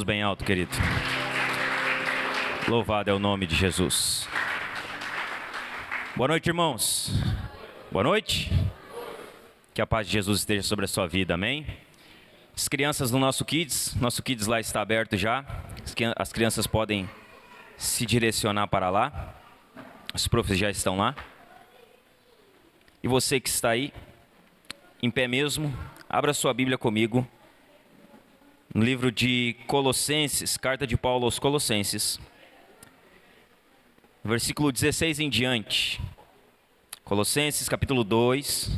Jesus bem alto, querido. Louvado é o nome de Jesus. Boa noite, irmãos. Boa noite. Que a paz de Jesus esteja sobre a sua vida, amém? As crianças no nosso Kids lá está aberto já. As crianças podem se direcionar para lá. Os profs já estão lá. E você que está aí, em pé mesmo, abra sua Bíblia comigo. No livro de Colossenses, carta de Paulo aos Colossenses, versículo 16 em diante. Colossenses capítulo 2,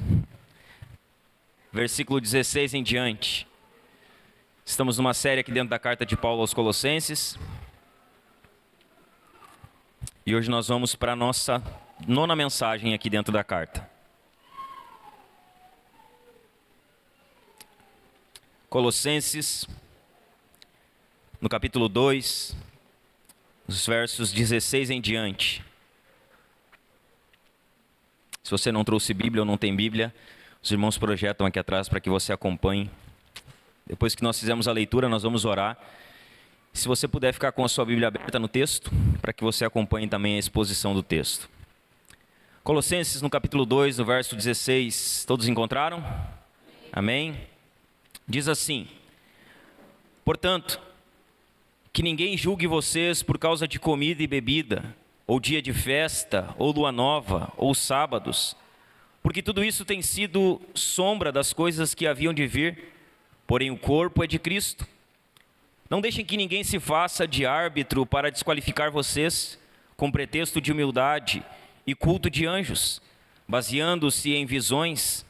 versículo 16 em diante. Estamos numa série aqui dentro da carta de Paulo aos Colossenses. E hoje nós vamos para a nossa nona mensagem aqui dentro da carta. Colossenses, no capítulo 2, os versos 16 em diante. Se você não trouxe Bíblia ou não tem Bíblia, os irmãos projetam aqui atrás para que você acompanhe. Depois que nós fizermos a leitura, nós vamos orar. Se você puder ficar com a sua Bíblia aberta no texto, para que você acompanhe também a exposição do texto. Colossenses, no capítulo 2, no verso 16, todos encontraram? Amém? Diz assim: portanto, que ninguém julgue vocês por causa de comida e bebida, ou dia de festa, ou lua nova, ou sábados, porque tudo isso tem sido sombra das coisas que haviam de vir, porém o corpo é de Cristo. Não deixem que ninguém se faça de árbitro para desqualificar vocês, com pretexto de humildade e culto de anjos, baseando-se em visões,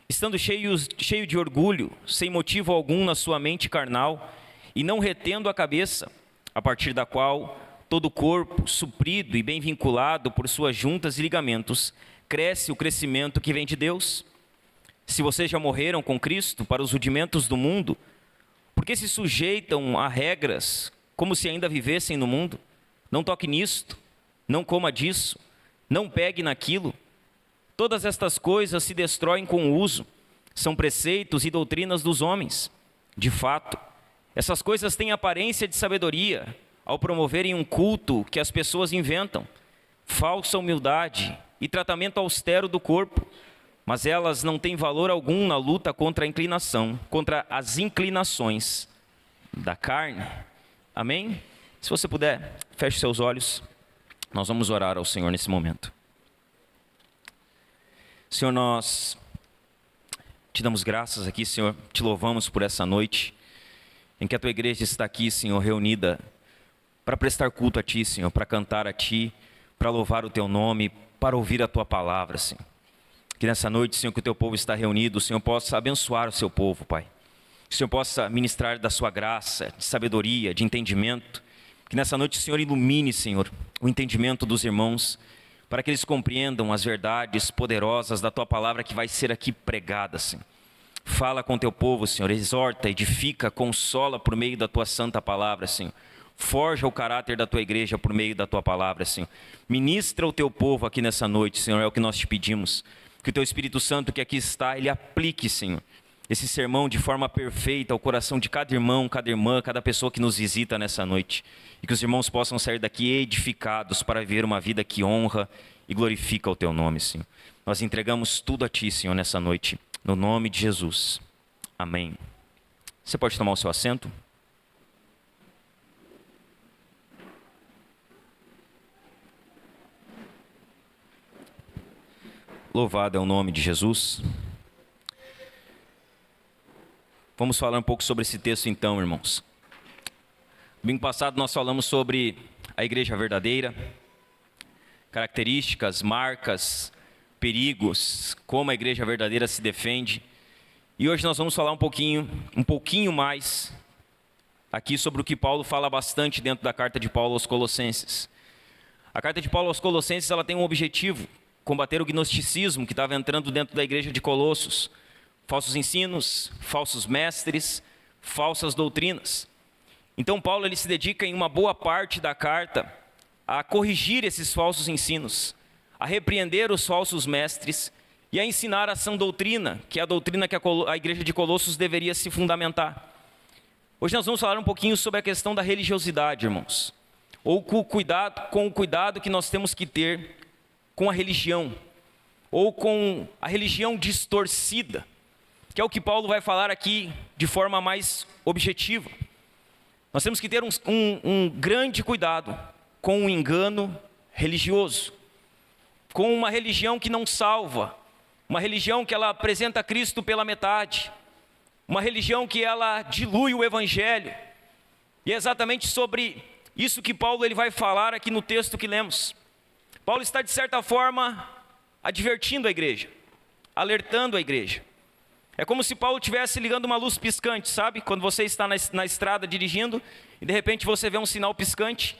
estando cheio de orgulho, sem motivo algum na sua mente carnal, e não retendo a cabeça, a partir da qual todo o corpo, suprido e bem vinculado por suas juntas e ligamentos, cresce o crescimento que vem de Deus. Se vocês já morreram com Cristo para os rudimentos do mundo, por que se sujeitam a regras como se ainda vivessem no mundo? Não toque nisto, não coma disso, não pegue naquilo. Todas estas coisas se destroem com o uso, são preceitos e doutrinas dos homens. De fato, essas coisas têm aparência de sabedoria, ao promoverem um culto que as pessoas inventam, falsa humildade e tratamento austero do corpo, mas elas não têm valor algum na luta contra as inclinações da carne. Amém? Se você puder, feche seus olhos, nós vamos orar ao Senhor nesse momento. Senhor, nós te damos graças aqui, Senhor, te louvamos por essa noite, em que a tua igreja está aqui, Senhor, reunida para prestar culto a Ti, Senhor, para cantar a Ti, para louvar o Teu nome, para ouvir a Tua palavra, Senhor. Que nessa noite, Senhor, que o Teu povo está reunido, o Senhor possa abençoar o Seu povo, Pai. Que o Senhor possa ministrar da Sua graça, de sabedoria, de entendimento. Que nessa noite o Senhor ilumine, Senhor, o entendimento dos irmãos, para que eles compreendam as verdades poderosas da Tua palavra que vai ser aqui pregada, Senhor. Fala com o Teu povo, Senhor, exorta, edifica, consola por meio da Tua santa palavra, Senhor. Forja o caráter da Tua igreja por meio da Tua palavra, Senhor. Ministra o Teu povo aqui nessa noite, Senhor, é o que nós te pedimos. Que o Teu Espírito Santo que aqui está, Ele aplique, Senhor, esse sermão de forma perfeita ao coração de cada irmão, cada irmã, cada pessoa que nos visita nessa noite. E que os irmãos possam sair daqui edificados para viver uma vida que honra e glorifica o Teu nome, Senhor. Nós entregamos tudo a Ti, Senhor, nessa noite. No nome de Jesus. Amém. Você pode tomar o seu assento? Louvado é o nome de Jesus. Vamos falar um pouco sobre esse texto então, irmãos. Domingo passado nós falamos sobre a igreja verdadeira, características, marcas, perigos, como a igreja verdadeira se defende. E hoje nós vamos falar um pouquinho mais aqui sobre o que Paulo fala bastante dentro da carta de Paulo aos Colossenses. A carta de Paulo aos Colossenses, ela tem um objetivo: combater o gnosticismo que estava entrando dentro da igreja de Colossos. Falsos ensinos, falsos mestres, falsas doutrinas. Então Paulo ele se dedica em uma boa parte da carta a corrigir esses falsos ensinos, a repreender os falsos mestres e a ensinar a sã doutrina, que é a doutrina que a igreja de Colossos deveria se fundamentar. Hoje nós vamos falar um pouquinho sobre a questão da religiosidade, irmãos. Ou com o cuidado que nós temos que ter com a religião. Ou com a religião distorcida. Que é o que Paulo vai falar aqui de forma mais objetiva. Nós temos que ter um grande cuidado com o engano religioso. Com uma religião que não salva. Uma religião que ela apresenta Cristo pela metade. Uma religião que ela dilui o Evangelho. E é exatamente sobre isso que Paulo ele vai falar aqui no texto que lemos. Paulo está, de certa forma, advertindo a igreja. Alertando a igreja. É como se Paulo estivesse ligando uma luz piscante, sabe? Quando você está na estrada dirigindo e de repente você vê um sinal piscante.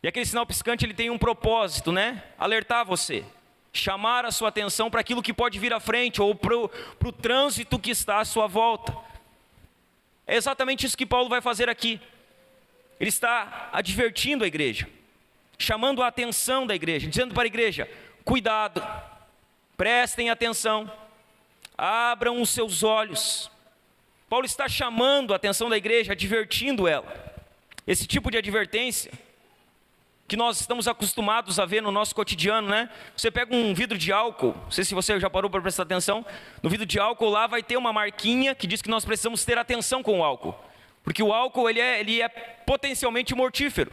E aquele sinal piscante ele tem um propósito, né? Alertar você. Chamar a sua atenção para aquilo que pode vir à frente ou para o trânsito que está à sua volta. É exatamente isso que Paulo vai fazer aqui. Ele está advertindo a igreja. Chamando a atenção da igreja. Dizendo para a igreja, cuidado. Prestem atenção. Abram os seus olhos. Paulo está chamando a atenção da igreja, advertindo ela. Esse tipo de advertência que nós estamos acostumados a ver no nosso cotidiano, né? Você pega um vidro de álcool, não sei se você já parou para prestar atenção, no vidro de álcool lá vai ter uma marquinha que diz que nós precisamos ter atenção com o álcool. Porque o álcool ele é potencialmente mortífero.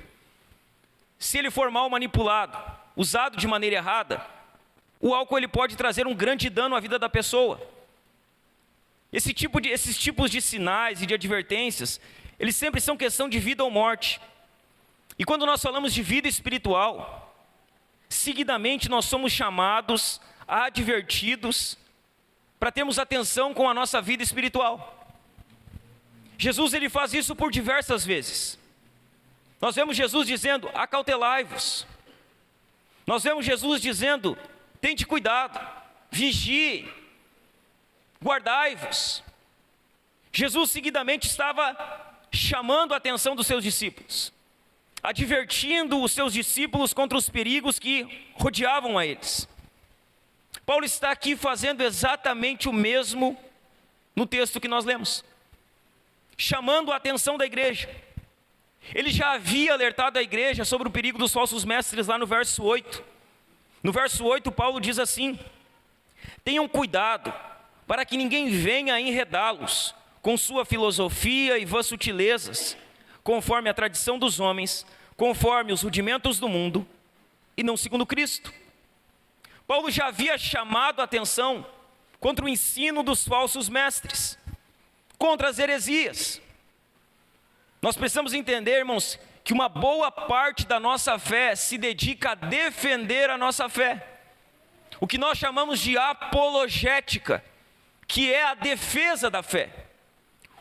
Se ele for mal manipulado, usado de maneira errada, o álcool ele pode trazer um grande dano à vida da pessoa. Esses tipos de sinais e de advertências, eles sempre são questão de vida ou morte. E quando nós falamos de vida espiritual, seguidamente nós somos chamados, advertidos, para termos atenção com a nossa vida espiritual. Jesus ele faz isso por diversas vezes. Nós vemos Jesus dizendo, acautelai-vos. Nós vemos Jesus dizendo, tente cuidado, vigie, guardai-vos. Jesus seguidamente estava chamando a atenção dos seus discípulos, advertindo os seus discípulos contra os perigos que rodeavam a eles. Paulo está aqui fazendo exatamente o mesmo no texto que nós lemos, chamando a atenção da igreja. Ele já havia alertado a igreja sobre o perigo dos falsos mestres lá no verso 8. No verso 8, Paulo diz assim, tenham cuidado para que ninguém venha enredá-los com sua filosofia e vãs sutilezas, conforme a tradição dos homens, conforme os rudimentos do mundo, e não segundo Cristo. Paulo já havia chamado a atenção contra o ensino dos falsos mestres, contra as heresias. Nós precisamos entender, irmãos, que uma boa parte da nossa fé se dedica a defender a nossa fé. O que nós chamamos de apologética, que é a defesa da fé.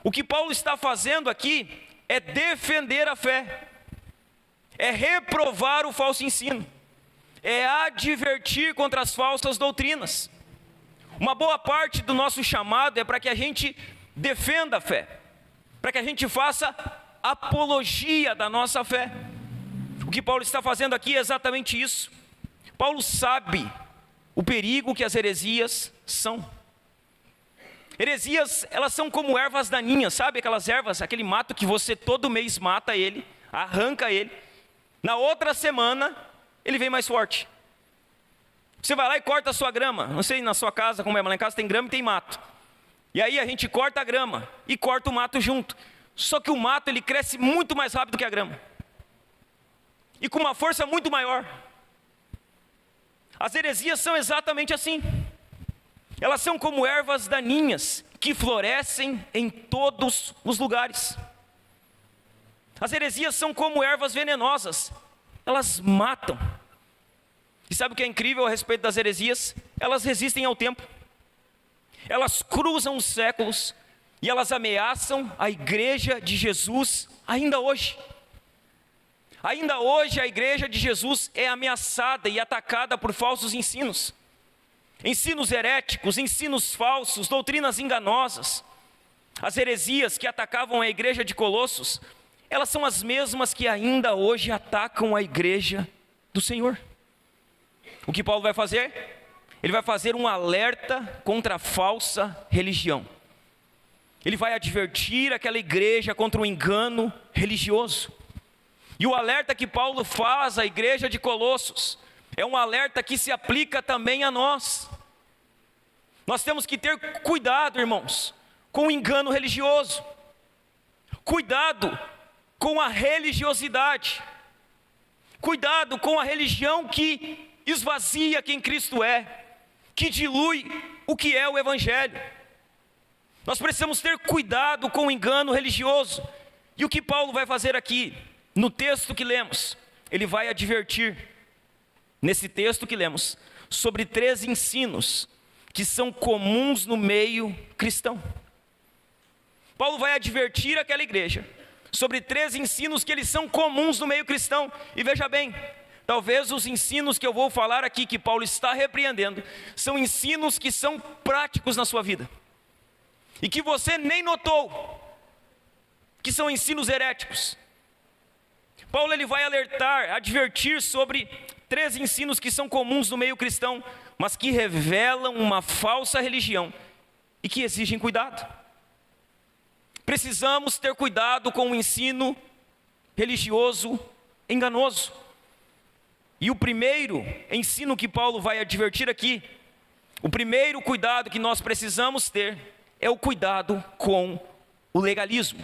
O que Paulo está fazendo aqui é defender a fé, é reprovar o falso ensino, é advertir contra as falsas doutrinas. Uma boa parte do nosso chamado é para que a gente defenda a fé, para que a gente faça apologia da nossa fé. O que Paulo está fazendo aqui é exatamente isso. Paulo sabe o perigo que as heresias são. Heresias, elas são como ervas daninhas, sabe aquelas ervas, aquele mato que você todo mês mata ele, arranca ele, na outra semana ele vem mais forte. Você vai lá e corta a sua grama, não sei na sua casa como é, mas lá em casa tem grama e tem mato. E aí a gente corta a grama e corta o mato junto. Só que o mato ele cresce muito mais rápido que a grama. E com uma força muito maior. As heresias são exatamente assim. Elas são como ervas daninhas que florescem em todos os lugares. As heresias são como ervas venenosas. Elas matam. E sabe o que é incrível a respeito das heresias? Elas resistem ao tempo. Elas cruzam os séculos e elas ameaçam a igreja de Jesus ainda hoje. Ainda hoje a igreja de Jesus é ameaçada e atacada por falsos ensinos. Ensinos heréticos, ensinos falsos, doutrinas enganosas. As heresias que atacavam a igreja de Colossos, elas são as mesmas que ainda hoje atacam a igreja do Senhor. O que Paulo vai fazer? Ele vai fazer um alerta contra a falsa religião. ele vai advertir aquela igreja contra o engano religioso. E o alerta que Paulo faz à igreja de Colossos é um alerta que se aplica também a nós. Nós temos que ter cuidado, irmãos, com o engano religioso. Cuidado com a religiosidade. Cuidado com a religião que esvazia quem Cristo é, que dilui o que é o Evangelho. Nós precisamos ter cuidado com o engano religioso. E o que Paulo vai fazer aqui, no texto que lemos? Ele vai advertir, nesse texto que lemos, sobre 3 ensinos que são comuns no meio cristão. Paulo vai advertir aquela igreja sobre 3 ensinos que eles são comuns no meio cristão. E veja bem, talvez os ensinos que eu vou falar aqui, que Paulo está repreendendo, são ensinos que são práticos na sua vida, e que você nem notou, que são ensinos heréticos. Paulo ele vai alertar, advertir sobre 3 ensinos que são comuns no meio cristão, mas que revelam uma falsa religião e que exigem cuidado. Precisamos ter cuidado com o ensino religioso enganoso. E o primeiro ensino que Paulo vai advertir aqui, o primeiro cuidado que nós precisamos ter, é o cuidado com o legalismo.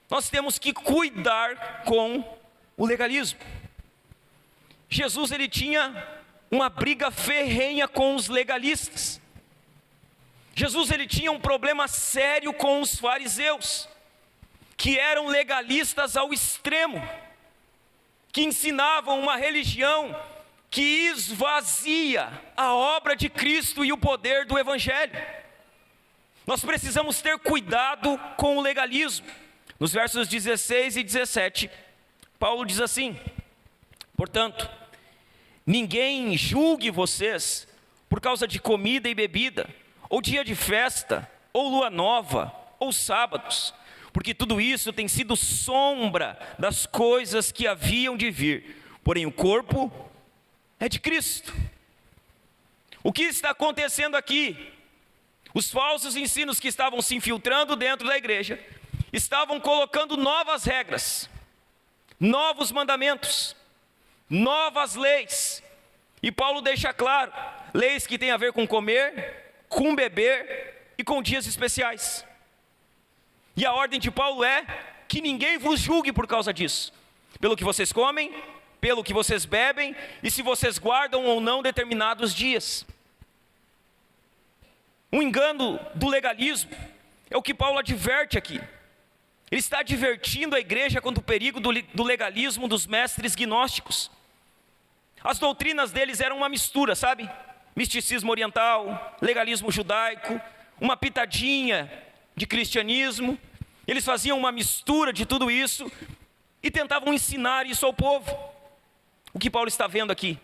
Nós temos que cuidar com o legalismo. Jesus ele tinha uma briga ferrenha com os legalistas. Jesus ele tinha um problema sério com os fariseus, que eram legalistas ao extremo, que ensinavam uma religião que esvazia a obra de Cristo e o poder do Evangelho. Nós precisamos ter cuidado com o legalismo. Nos versos 16 e 17, Paulo diz assim: portanto, ninguém julgue vocês por causa de comida e bebida, ou dia de festa, ou lua nova, ou sábados, porque tudo isso tem sido sombra das coisas que haviam de vir, porém o corpo é de Cristo. O que está acontecendo aqui? Os falsos ensinos que estavam se infiltrando dentro da igreja estavam colocando novas regras, novos mandamentos, novas leis. E Paulo deixa claro, leis que têm a ver com comer, com beber e com dias especiais. E a ordem de Paulo é que ninguém vos julgue por causa disso, pelo que vocês comem, pelo que vocês bebem, e se vocês guardam ou não determinados dias. Um engano do legalismo é o que Paulo adverte aqui. Ele está advertindo a igreja contra o perigo do legalismo dos mestres gnósticos. As doutrinas deles eram uma mistura, sabe? Misticismo oriental, legalismo judaico, uma pitadinha de cristianismo. Eles faziam uma mistura de tudo isso e tentavam ensinar isso ao povo. O que Paulo está vendo aqui?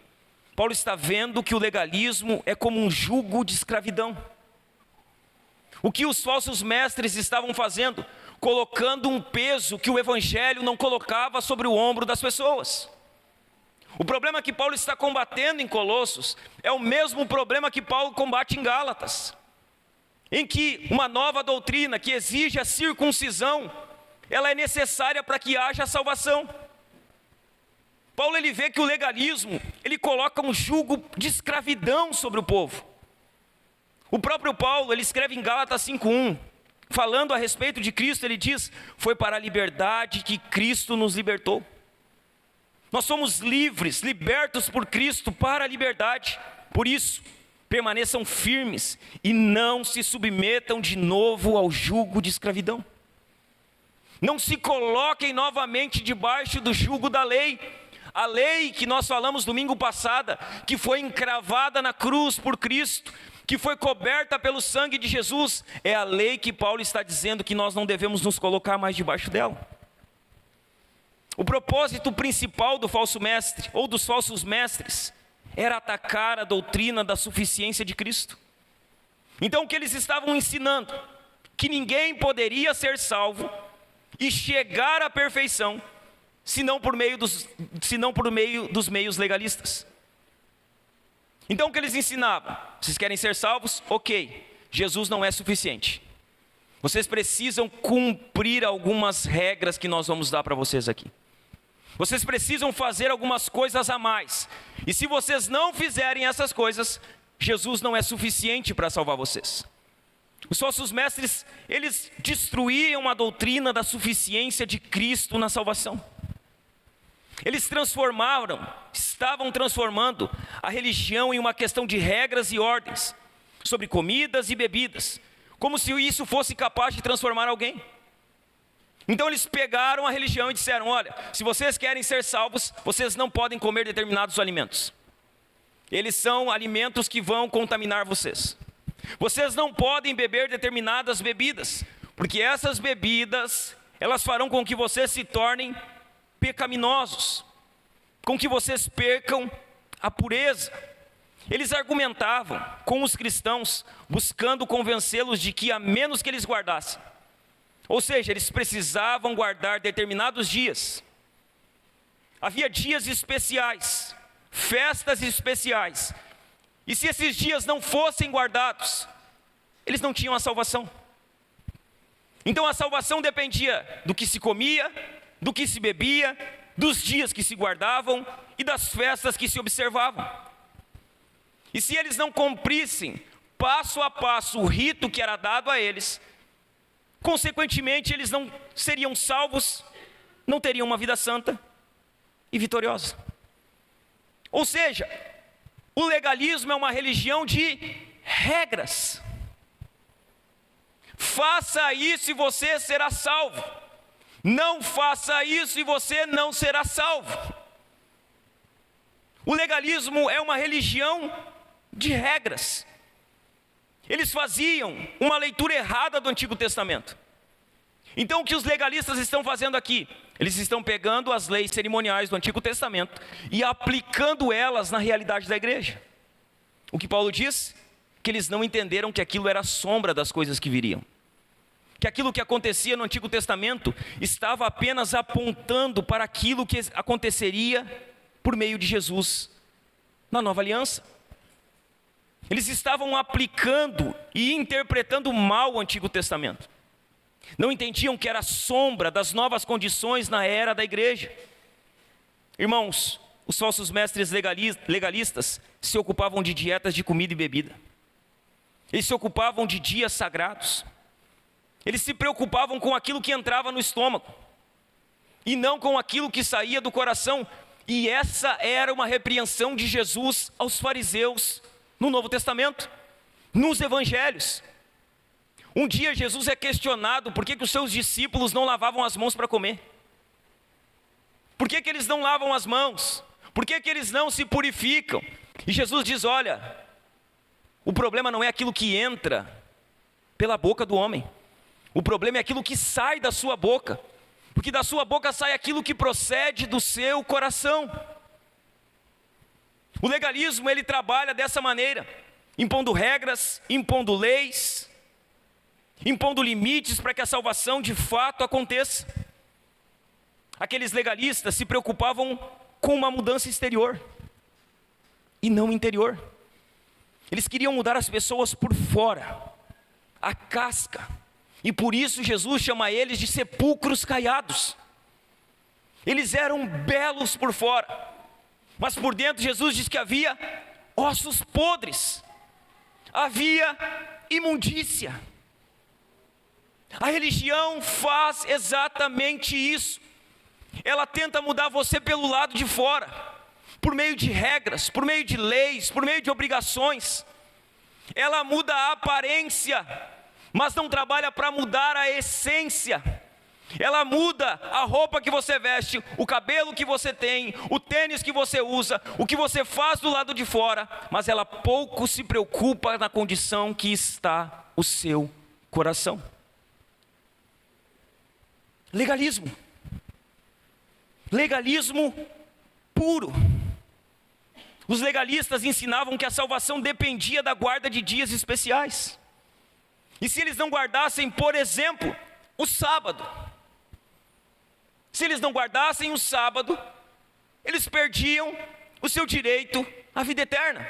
Paulo está vendo que o legalismo é como um jugo de escravidão. O que os falsos mestres estavam fazendo? Colocando um peso que o Evangelho não colocava sobre o ombro das pessoas. O problema que Paulo está combatendo em Colossos é o mesmo problema que Paulo combate em Gálatas, em que uma nova doutrina que exige a circuncisão, ela é necessária para que haja salvação. Paulo ele vê que o legalismo, ele coloca um jugo de escravidão sobre o povo. O próprio Paulo, ele escreve em Gálatas 5:1, falando a respeito de Cristo, ele diz: foi para a liberdade que Cristo nos libertou. Nós somos livres, libertos por Cristo para a liberdade. Por isso, permaneçam firmes e não se submetam de novo ao jugo de escravidão. Não se coloquem novamente debaixo do jugo da lei. A lei que nós falamos domingo passado, que foi encravada na cruz por Cristo, que foi coberta pelo sangue de Jesus, é a lei que Paulo está dizendo que nós não devemos nos colocar mais debaixo dela. O propósito principal do falso mestre, ou dos falsos mestres, era atacar a doutrina da suficiência de Cristo. Então o que eles estavam ensinando? Que ninguém poderia ser salvo e chegar à perfeição, senão por meio dos meios legalistas. Então o que eles ensinavam? Vocês querem ser salvos? Ok. Jesus não é suficiente. Vocês precisam cumprir algumas regras que nós vamos dar para vocês aqui. Vocês precisam fazer algumas coisas a mais. E se vocês não fizerem essas coisas, Jesus não é suficiente para salvar vocês. Os falsos mestres, eles destruíam a doutrina da suficiência de Cristo na salvação. Eles estavam transformando a religião em uma questão de regras e ordens, sobre comidas e bebidas, como se isso fosse capaz de transformar alguém. Então eles pegaram a religião e disseram: olha, se vocês querem ser salvos, vocês não podem comer determinados alimentos. Eles são alimentos que vão contaminar vocês. Vocês não podem beber determinadas bebidas, porque essas bebidas, elas farão com que vocês se tornem pecaminosos, com que vocês percam a pureza. Eles argumentavam com os cristãos, buscando convencê-los de que a menos que eles guardassem, ou seja, eles precisavam guardar determinados dias. Havia dias especiais, festas especiais, e se esses dias não fossem guardados, eles não tinham a salvação. Então a salvação dependia do que se comia, do que se bebia, dos dias que se guardavam e das festas que se observavam. E se eles não cumprissem passo a passo o rito que era dado a eles, consequentemente eles não seriam salvos, não teriam uma vida santa e vitoriosa. Ou seja, o legalismo é uma religião de regras. Faça isso e você será salvo. Não faça isso e você não será salvo. O legalismo é uma religião de regras. Eles faziam uma leitura errada do Antigo Testamento. Então o que os legalistas estão fazendo aqui? Eles estão pegando as leis cerimoniais do Antigo Testamento e aplicando elas na realidade da igreja. O que Paulo diz? Que eles não entenderam que aquilo era sombra das coisas que viriam. Que aquilo que acontecia no Antigo Testamento estava apenas apontando para aquilo que aconteceria por meio de Jesus na nova aliança. Eles estavam aplicando e interpretando mal o Antigo Testamento. Não entendiam que era sombra das novas condições na era da igreja. Irmãos, os falsos mestres legalistas se ocupavam de dietas de comida e bebida. Eles se ocupavam de dias sagrados. Eles se preocupavam com aquilo que entrava no estômago e não com aquilo que saía do coração. E essa era uma repreensão de Jesus aos fariseus no Novo Testamento, nos Evangelhos. Um dia Jesus é questionado por que os seus discípulos não lavavam as mãos para comer. Por que eles não lavam as mãos? Por que eles não se purificam? E Jesus diz: olha, o problema não é aquilo que entra pela boca do homem. O problema é aquilo que sai da sua boca. Porque da sua boca sai aquilo que procede do seu coração. O legalismo, ele trabalha dessa maneira, impondo regras, impondo leis, impondo limites para que a salvação de fato aconteça. Aqueles legalistas se preocupavam com uma mudança exterior e não interior. Eles queriam mudar as pessoas por fora, a casca, e por isso Jesus chama eles de sepulcros caiados. Eles eram belos por fora, mas por dentro Jesus diz que havia ossos podres, havia imundícia. A religião faz exatamente isso. Ela tenta mudar você pelo lado de fora, por meio de regras, por meio de leis, por meio de obrigações. Ela muda a aparência, mas não trabalha para mudar a essência. Ela muda a roupa que você veste, o cabelo que você tem, o tênis que você usa, o que você faz do lado de fora, mas ela pouco se preocupa na condição que está o seu coração. Legalismo. Legalismo puro. Os legalistas ensinavam que a salvação dependia da guarda de dias especiais. E se eles não guardassem, por exemplo, o sábado, se eles não guardassem o sábado, eles perdiam o seu direito à vida eterna.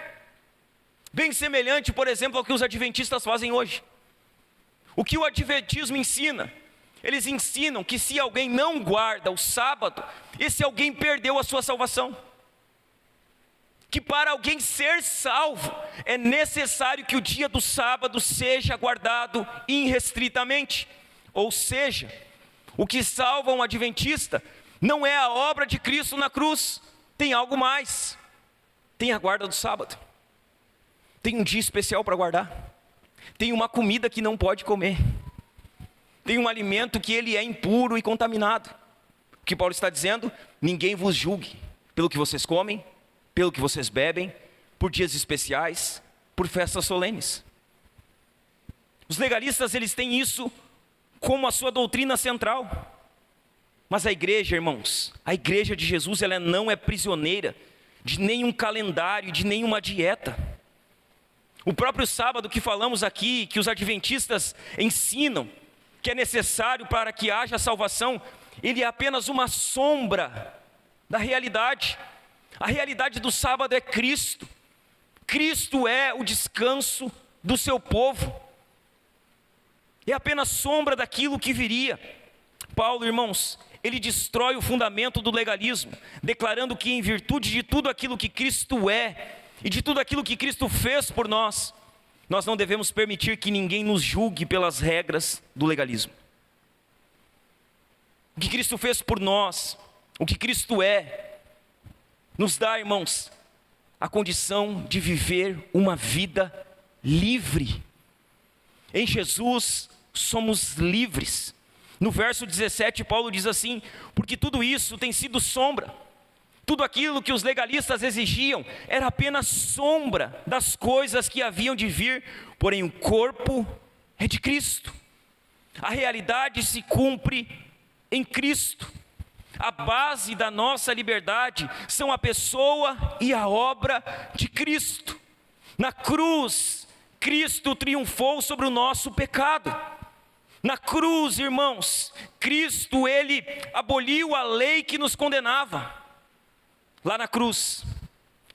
bem semelhante, por exemplo, ao que os adventistas fazem hoje. O que o adventismo ensina? Eles ensinam que se alguém não guarda o sábado, esse alguém perdeu a sua salvação. Que para alguém ser salvo, é necessário que o dia do sábado seja guardado irrestritamente. Ou seja, o que salva um adventista não é a obra de Cristo na cruz, tem algo mais. Tem a guarda do sábado. Tem um dia especial para guardar. Tem uma comida que não pode comer. Tem um alimento que ele é impuro e contaminado. O que Paulo está dizendo? Ninguém vos julgue pelo que vocês comem, pelo que vocês bebem, por dias especiais, por festas solenes. Os legalistas, eles têm isso como a sua doutrina central. Mas a igreja, irmãos, a igreja de Jesus, ela não é prisioneira de nenhum calendário, de nenhuma dieta. O próprio sábado que falamos aqui, que os adventistas ensinam, que é necessário para que haja salvação, ele é apenas uma sombra da realidade. A realidade do sábado é Cristo. Cristo é o descanso do seu povo. É apenas sombra daquilo que viria. Paulo, irmãos, ele destrói o fundamento do legalismo, declarando que em virtude de tudo aquilo que Cristo é, e de tudo aquilo que Cristo fez por nós, nós não devemos permitir que ninguém nos julgue pelas regras do legalismo. O que Cristo fez por nós, o que Cristo é, nos dá, irmãos, a condição de viver uma vida livre. Em Jesus somos livres. No verso 17, Paulo diz assim: porque tudo isso tem sido sombra. Tudo aquilo que os legalistas exigiam era apenas sombra das coisas que haviam de vir, porém o corpo é de Cristo. A realidade se cumpre em Cristo. A base da nossa liberdade são a pessoa e a obra de Cristo. Na cruz, Cristo triunfou sobre o nosso pecado. Na cruz, irmãos, Cristo, ele aboliu a lei que nos condenava. Lá na cruz,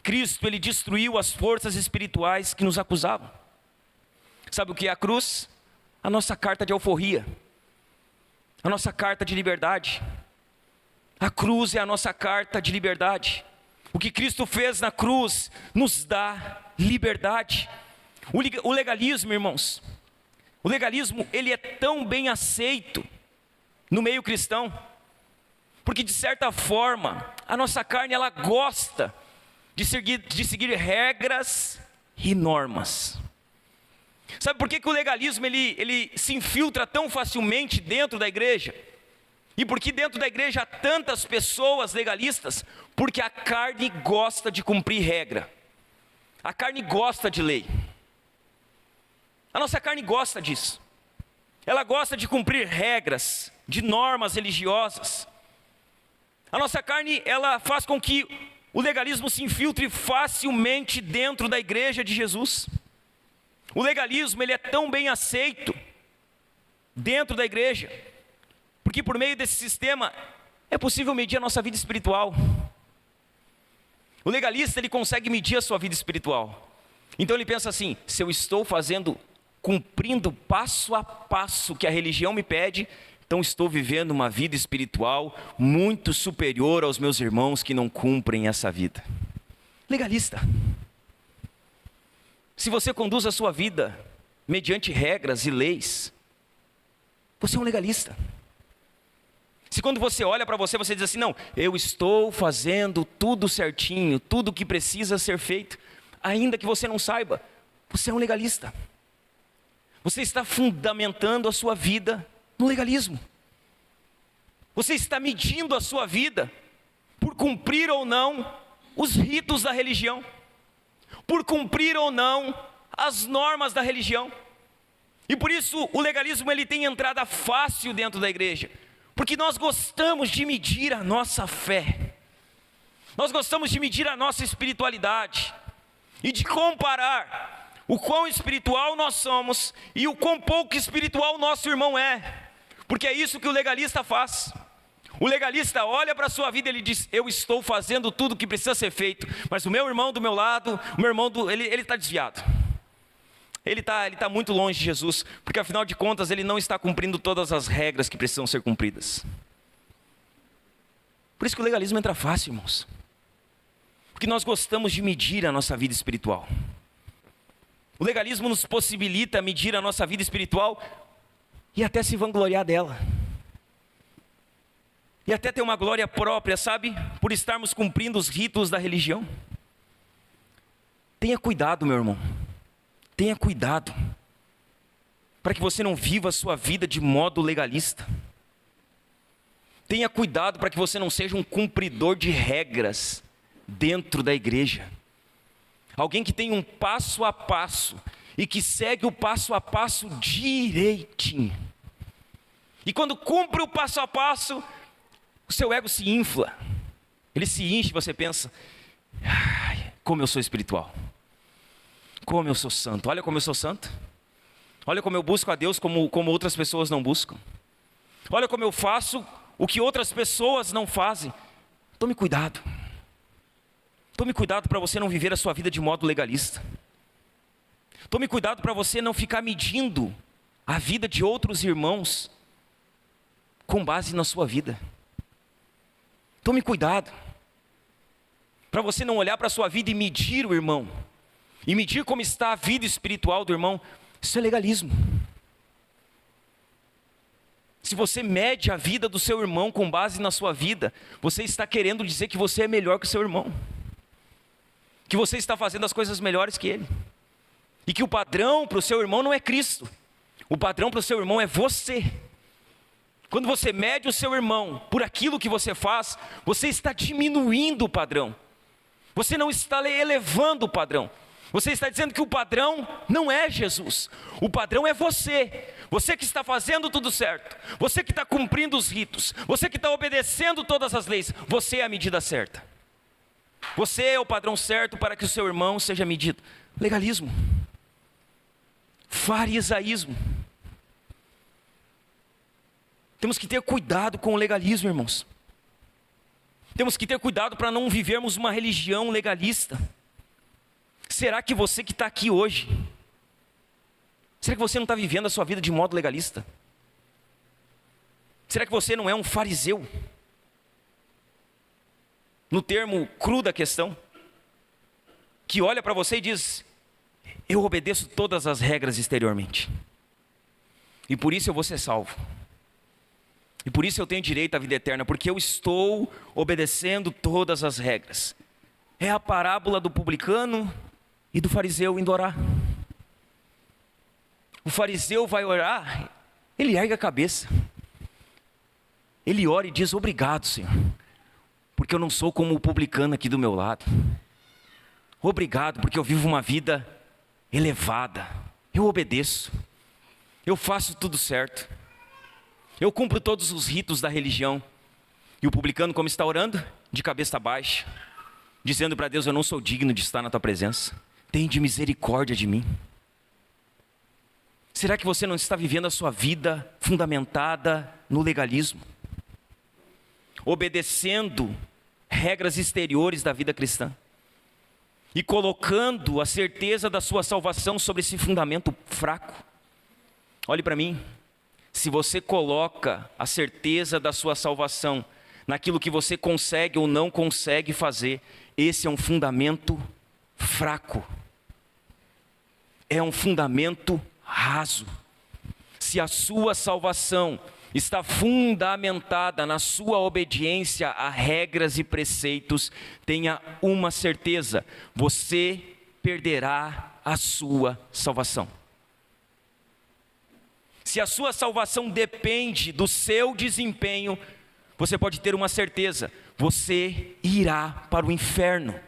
Cristo, ele destruiu as forças espirituais que nos acusavam. Sabe o que é a cruz? A nossa carta de alforria, a nossa carta de liberdade. A cruz é a nossa carta de liberdade. O que Cristo fez na cruz nos dá liberdade. O legalismo, irmãos, o legalismo, ele é tão bem aceito no meio cristão, porque de certa forma, a nossa carne, ela gosta de seguir regras e normas. Sabe por que o legalismo, ele se infiltra tão facilmente dentro da igreja? E por que dentro da igreja há tantas pessoas legalistas? Porque a carne gosta de cumprir regra. A carne gosta de lei. A nossa carne gosta disso. Ela gosta de cumprir regras, de normas religiosas. A nossa carne, ela faz com que o legalismo se infiltre facilmente dentro da igreja de Jesus. O legalismo, ele é tão bem aceito dentro da igreja, porque por meio desse sistema é possível medir a nossa vida espiritual. O legalista, ele consegue medir a sua vida espiritual. Então ele pensa assim: se eu estou cumprindo passo a passo que a religião me pede, então estou vivendo uma vida espiritual muito superior aos meus irmãos que não cumprem essa vida. Legalista. Se você conduz a sua vida mediante regras e leis, você é um legalista. Se quando você olha para você, você diz assim: não, eu estou fazendo tudo certinho, tudo o que precisa ser feito, ainda que você não saiba, você é um legalista. Você está fundamentando a sua vida no legalismo. Você está medindo a sua vida por cumprir ou não os ritos da religião, por cumprir ou não as normas da religião. E por isso o legalismo, ele tem entrada fácil dentro da igreja, porque nós gostamos de medir a nossa fé, nós gostamos de medir a nossa espiritualidade e de comparar o quão espiritual nós somos e o quão pouco espiritual o nosso irmão é, porque é isso que o legalista faz. O legalista olha para a sua vida e ele diz: eu estou fazendo tudo o que precisa ser feito, mas o meu irmão do meu lado, o meu irmão, ele está desviado. Ele está muito longe de Jesus, porque afinal de contas ele não está cumprindo todas as regras que precisam ser cumpridas. Por isso que o legalismo entra fácil, irmãos. Porque nós gostamos de medir a nossa vida espiritual. O legalismo nos possibilita medir a nossa vida espiritual e até se vangloriar dela. E até ter uma glória própria, sabe? Por estarmos cumprindo os ritos da religião. Tenha cuidado, meu irmão. Tenha cuidado. Para que você não viva a sua vida de modo legalista. Tenha cuidado para que você não seja um cumpridor de regras dentro da igreja. Alguém que tem um passo a passo e que segue o passo a passo direitinho. E quando cumpre o passo a passo, o seu ego se infla. Ele se enche, você pensa: como eu sou espiritual. Como eu sou santo. Olha como eu sou santo. Olha como eu busco a Deus como outras pessoas não buscam. Olha como eu faço o que outras pessoas não fazem. Tome cuidado. Tome cuidado para você não viver a sua vida de modo legalista. Tome cuidado para você não ficar medindo a vida de outros irmãos com base na sua vida. Tome cuidado para você não olhar para a sua vida e medir o irmão. E medir como está a vida espiritual do irmão. Isso é legalismo. Se você mede a vida do seu irmão com base na sua vida, você está querendo dizer que você é melhor que o seu irmão. Que você está fazendo as coisas melhores que ele. E que o padrão para o seu irmão não é Cristo. O padrão para o seu irmão é você. Quando você mede o seu irmão por aquilo que você faz, você está diminuindo o padrão. Você não está elevando o padrão. Você está dizendo que o padrão não é Jesus. O padrão é você. Você que está fazendo tudo certo. Você que está cumprindo os ritos. Você que está obedecendo todas as leis. Você é a medida certa. Você é o padrão certo para que o seu irmão seja medido. Legalismo. Farisaísmo. Temos que ter cuidado com o legalismo, irmãos. Temos que ter cuidado para não vivermos uma religião legalista. Será que você que está aqui hoje, será que você não está vivendo a sua vida de modo legalista? Será que você não é um fariseu? No termo cru da questão, que olha para você e diz: eu obedeço todas as regras exteriormente, e por isso eu vou ser salvo, e por isso eu tenho direito à vida eterna, porque eu estou obedecendo todas as regras. É a parábola do publicano e do fariseu indo orar. O fariseu vai orar, ele ergue a cabeça, ele ora e diz: obrigado, Senhor, porque eu não sou como o publicano aqui do meu lado. Obrigado, porque eu vivo uma vida elevada. Eu obedeço, eu faço tudo certo, eu cumpro todos os ritos da religião. E o publicano, como está orando? De cabeça baixa, dizendo para Deus: eu não sou digno de estar na tua presença. Tende misericórdia de mim. Será que você não está vivendo a sua vida fundamentada no legalismo? Obedecendo regras exteriores da vida cristã. E colocando a certeza da sua salvação sobre esse fundamento fraco. Olhe para mim. Se você coloca a certeza da sua salvação naquilo que você consegue ou não consegue fazer, esse é um fundamento fraco. É um fundamento raso. Se a sua salvação está fundamentada na sua obediência a regras e preceitos, tenha uma certeza: você perderá a sua salvação. Se a sua salvação depende do seu desempenho, você pode ter uma certeza: você irá para o inferno.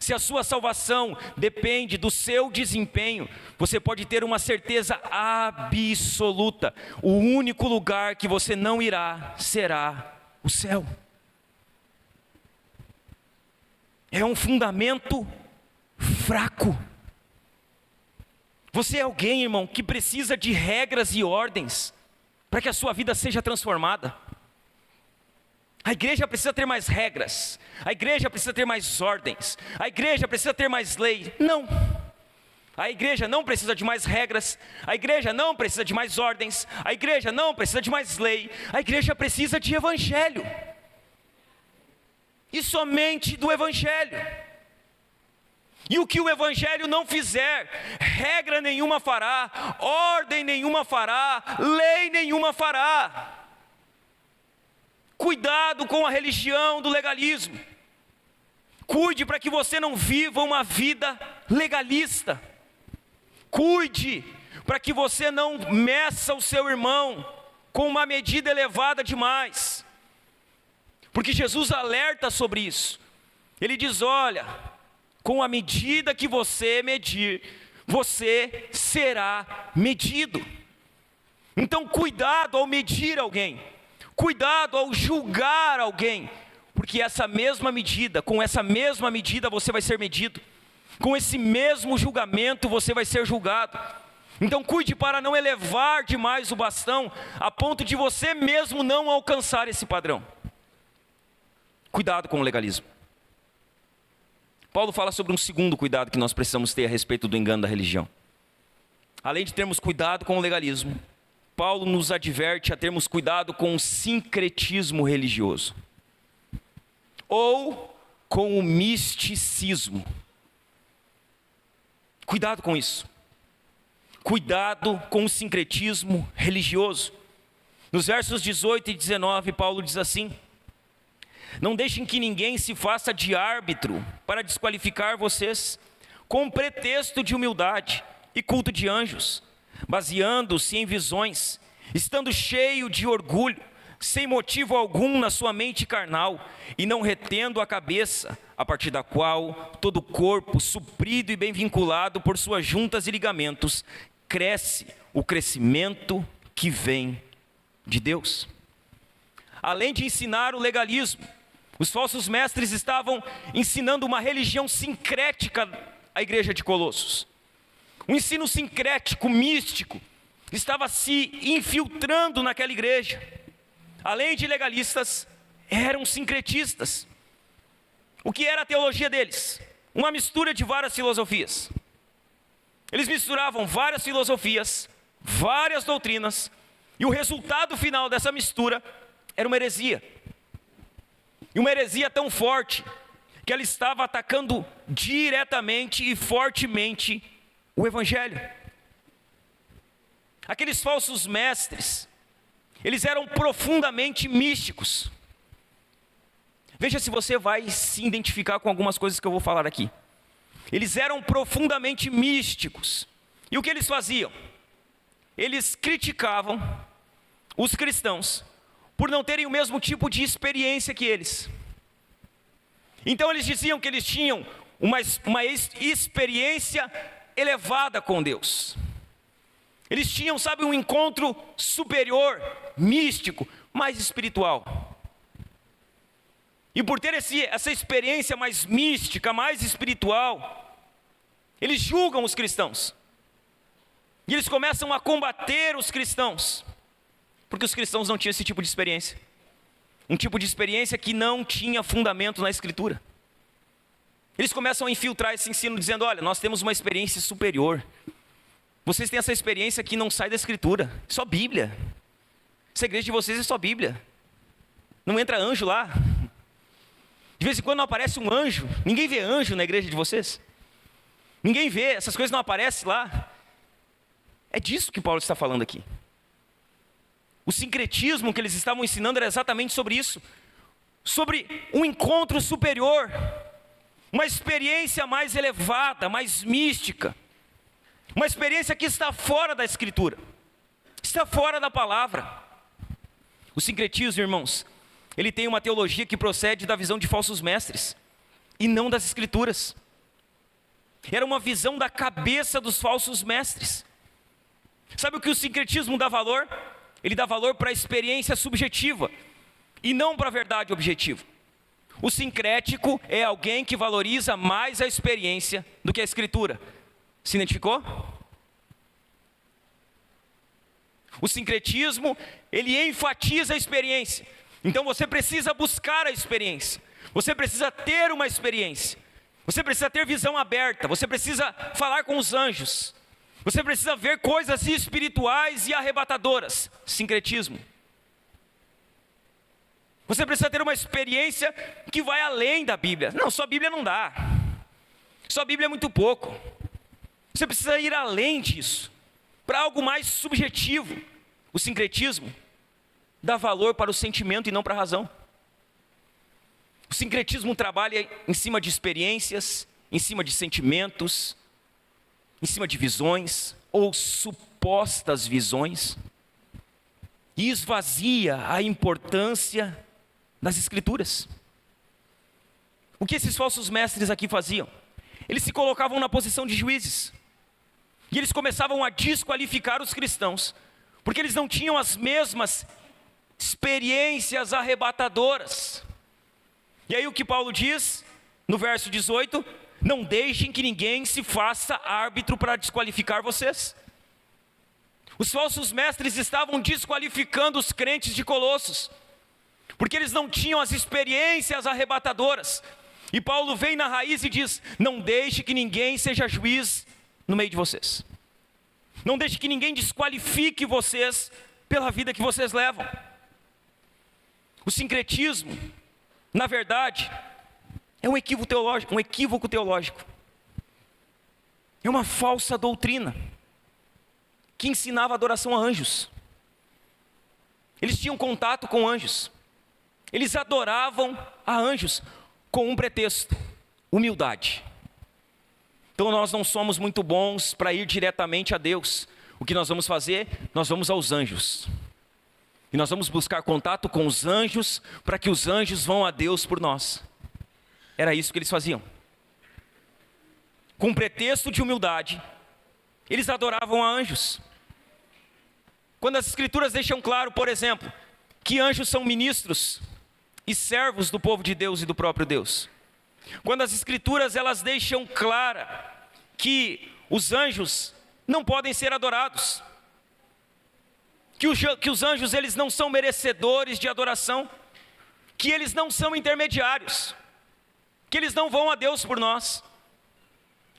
Se a sua salvação depende do seu desempenho, você pode ter uma certeza absoluta: o único lugar que você não irá será o céu. É um fundamento fraco. Você é alguém, irmão, que precisa de regras e ordens para que a sua vida seja transformada. A igreja precisa ter mais regras, a igreja precisa ter mais ordens, a igreja precisa ter mais lei. Não. A igreja não precisa de mais regras, a igreja não precisa de mais ordens, a igreja não precisa de mais lei, a igreja precisa de evangelho. E somente do evangelho. E o que o evangelho não fizer, regra nenhuma fará, ordem nenhuma fará, lei nenhuma fará. Cuidado com a religião do legalismo. Cuide para que você não viva uma vida legalista. Cuide para que você não meça o seu irmão com uma medida elevada demais. Porque Jesus alerta sobre isso. Ele diz: olha, com a medida que você medir, você será medido. Então cuidado ao medir alguém. Cuidado ao julgar alguém, porque essa mesma medida, com essa mesma medida você vai ser medido, com esse mesmo julgamento você vai ser julgado. Então cuide para não elevar demais o bastão, a ponto de você mesmo não alcançar esse padrão. Cuidado com o legalismo. Paulo fala sobre um segundo cuidado que nós precisamos ter a respeito do engano da religião. Além de termos cuidado com o legalismo, Paulo nos adverte a termos cuidado com o sincretismo religioso, ou com o misticismo. Cuidado com isso. Cuidado com o sincretismo religioso. Nos versos 18 e 19, Paulo diz assim: não deixem que ninguém se faça de árbitro para desqualificar vocês, com pretexto de humildade e culto de anjos, baseando-se em visões, estando cheio de orgulho, sem motivo algum na sua mente carnal, e não retendo a cabeça, a partir da qual todo o corpo, suprido e bem vinculado por suas juntas e ligamentos, cresce o crescimento que vem de Deus. Além de ensinar o legalismo, os falsos mestres estavam ensinando uma religião sincrética à igreja de Colossos. Um ensino sincrético, místico, estava se infiltrando naquela igreja. Além de legalistas, eram sincretistas. O que era a teologia deles? Uma mistura de várias filosofias. Eles misturavam várias filosofias, várias doutrinas, e o resultado final dessa mistura era uma heresia. E uma heresia tão forte, que ela estava atacando diretamente e fortemente o evangelho. Aqueles falsos mestres, eles eram profundamente místicos. Veja se você vai se identificar com algumas coisas que eu vou falar aqui. Eles eram profundamente místicos. E o que eles faziam? Eles criticavam os cristãos por não terem o mesmo tipo de experiência que eles. Então eles diziam que eles tinham uma experiência elevada com Deus. Eles tinham, sabe, um encontro superior, místico, mais espiritual. E por ter essa experiência mais mística, mais espiritual, eles julgam os cristãos. E eles começam a combater os cristãos, porque os cristãos não tinham esse tipo de experiência. Um tipo de experiência que não tinha fundamento na Escritura. Eles começam a infiltrar esse ensino dizendo: olha, nós temos uma experiência superior. Vocês têm essa experiência que não sai da Escritura, só Bíblia. Essa igreja de vocês é só Bíblia. Não entra anjo lá. De vez em quando não aparece um anjo. Ninguém vê anjo na igreja de vocês. Ninguém vê, essas coisas não aparecem lá. É disso que Paulo está falando aqui. O sincretismo que eles estavam ensinando era exatamente sobre isso. Sobre um encontro superior. Uma experiência mais elevada, mais mística. Uma experiência que está fora da Escritura. Está fora da palavra. O sincretismo, irmãos, ele tem uma teologia que procede da visão de falsos mestres. E não das Escrituras. Era uma visão da cabeça dos falsos mestres. Sabe o que o sincretismo dá valor? Ele dá valor para a experiência subjetiva. E não para a verdade objetiva. O sincrético é alguém que valoriza mais a experiência do que a Escritura. Se identificou? O sincretismo, ele enfatiza a experiência. Então você precisa buscar a experiência, você precisa ter uma experiência, você precisa ter visão aberta, você precisa falar com os anjos, você precisa ver coisas espirituais e arrebatadoras, sincretismo. Você precisa ter uma experiência que vai além da Bíblia. Não, só a Bíblia não dá, só a Bíblia é muito pouco. Você precisa ir além disso, para algo mais subjetivo. O sincretismo dá valor para o sentimento e não para a razão. O sincretismo trabalha em cima de experiências, em cima de sentimentos, em cima de visões, ou supostas visões, e esvazia a importância das Escrituras. O que esses falsos mestres aqui faziam? Eles se colocavam na posição de juízes, e eles começavam a desqualificar os cristãos, porque eles não tinham as mesmas experiências arrebatadoras. E aí o que Paulo diz no verso 18: não deixem que ninguém se faça árbitro para desqualificar vocês. Os falsos mestres estavam desqualificando os crentes de Colossos, porque eles não tinham as experiências arrebatadoras. E Paulo vem na raiz e diz: não deixe que ninguém seja juiz no meio de vocês. Não deixe que ninguém desqualifique vocês pela vida que vocês levam. O sincretismo, na verdade, é um equívoco teológico. É uma falsa doutrina que ensinava adoração a anjos. Eles tinham contato com anjos. Eles adoravam a anjos com um pretexto: humildade. Então nós não somos muito bons para ir diretamente a Deus. O que nós vamos fazer? Nós vamos aos anjos. E nós vamos buscar contato com os anjos, para que os anjos vão a Deus por nós. Era isso que eles faziam. Com pretexto de humildade, eles adoravam a anjos. Quando as Escrituras deixam claro, por exemplo, que anjos são ministros e servos do povo de Deus e do próprio Deus. Quando as Escrituras elas deixam clara que os anjos não podem ser adorados, que os anjos eles não são merecedores de adoração, que eles não são intermediários, que eles não vão a Deus por nós.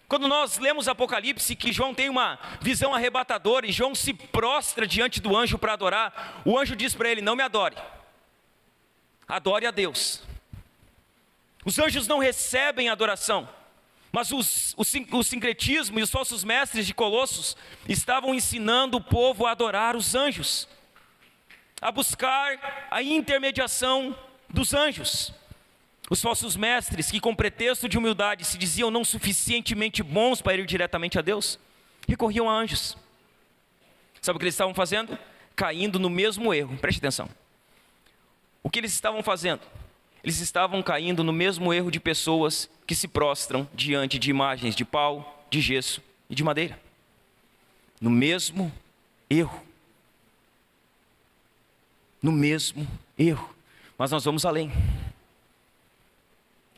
Quando nós lemos Apocalipse, que João tem uma visão arrebatadora, e João se prostra diante do anjo para adorar, o anjo diz para ele: não me adore, adore a Deus. Os anjos não recebem adoração, mas o sincretismo e os falsos mestres de Colossos estavam ensinando o povo a adorar os anjos, a buscar a intermediação dos anjos. Os falsos mestres que com pretexto de humildade se diziam não suficientemente bons para ir diretamente a Deus, recorriam a anjos. Sabe o que eles estavam fazendo? Caindo no mesmo erro. Preste atenção. O que eles estavam fazendo? Eles estavam caindo no mesmo erro de pessoas que se prostram diante de imagens de pau, de gesso e de madeira. No mesmo erro. No mesmo erro. Mas nós vamos além.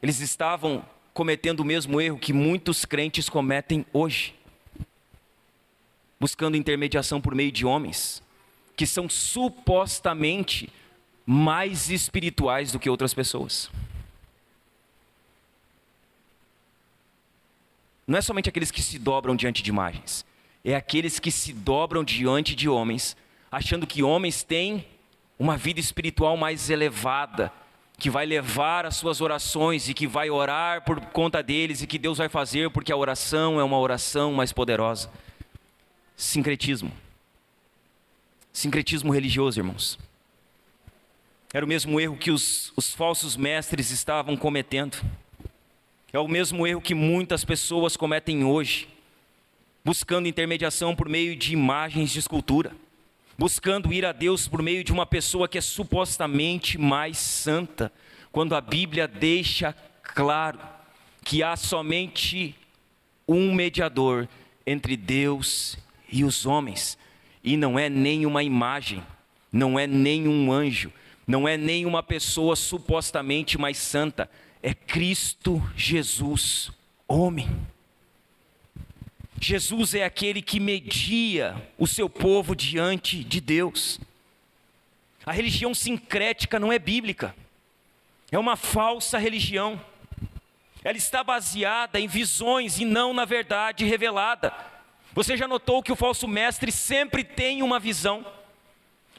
Eles estavam cometendo o mesmo erro que muitos crentes cometem hoje, buscando intermediação por meio de homens que são supostamente mais espirituais do que outras pessoas. Não é somente aqueles que se dobram diante de imagens, é aqueles que se dobram diante de homens, achando que homens têm uma vida espiritual mais elevada, que vai levar as suas orações e que vai orar por conta deles e que Deus vai fazer porque a oração é uma oração mais poderosa. Sincretismo. Sincretismo religioso, irmãos. Era o mesmo erro que os falsos mestres estavam cometendo. É o mesmo erro que muitas pessoas cometem hoje, buscando intermediação por meio de imagens de escultura, buscando ir a Deus por meio de uma pessoa que é supostamente mais santa, quando a Bíblia deixa claro que há somente um mediador entre Deus e os homens, e não é nenhuma imagem, não é nenhum anjo, não é nenhuma pessoa supostamente mais santa, é Cristo Jesus, homem. Jesus é aquele que media o seu povo diante de Deus. A religião sincrética não é bíblica. É uma falsa religião. Ela está baseada em visões e não na verdade revelada. Você já notou que o falso mestre sempre tem uma visão?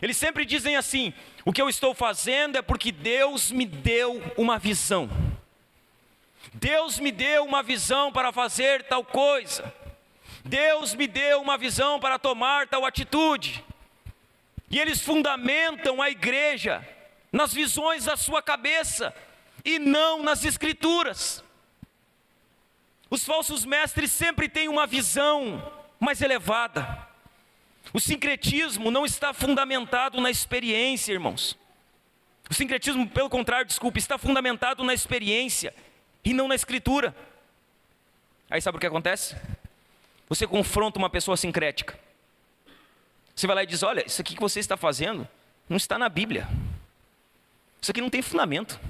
Eles sempre dizem assim: o que eu estou fazendo é porque Deus me deu uma visão. Deus me deu uma visão para fazer tal coisa. Deus me deu uma visão para tomar tal atitude. E eles fundamentam a igreja nas visões da sua cabeça e não nas escrituras. Os falsos mestres sempre têm uma visão mais elevada. O sincretismo não está fundamentado na experiência, irmãos. O sincretismo, pelo contrário, está fundamentado na experiência e não na escritura. Aí sabe o que acontece? Você confronta uma pessoa sincrética. Você vai lá e diz: olha, isso aqui que você está fazendo não está na Bíblia. Isso aqui não tem fundamento.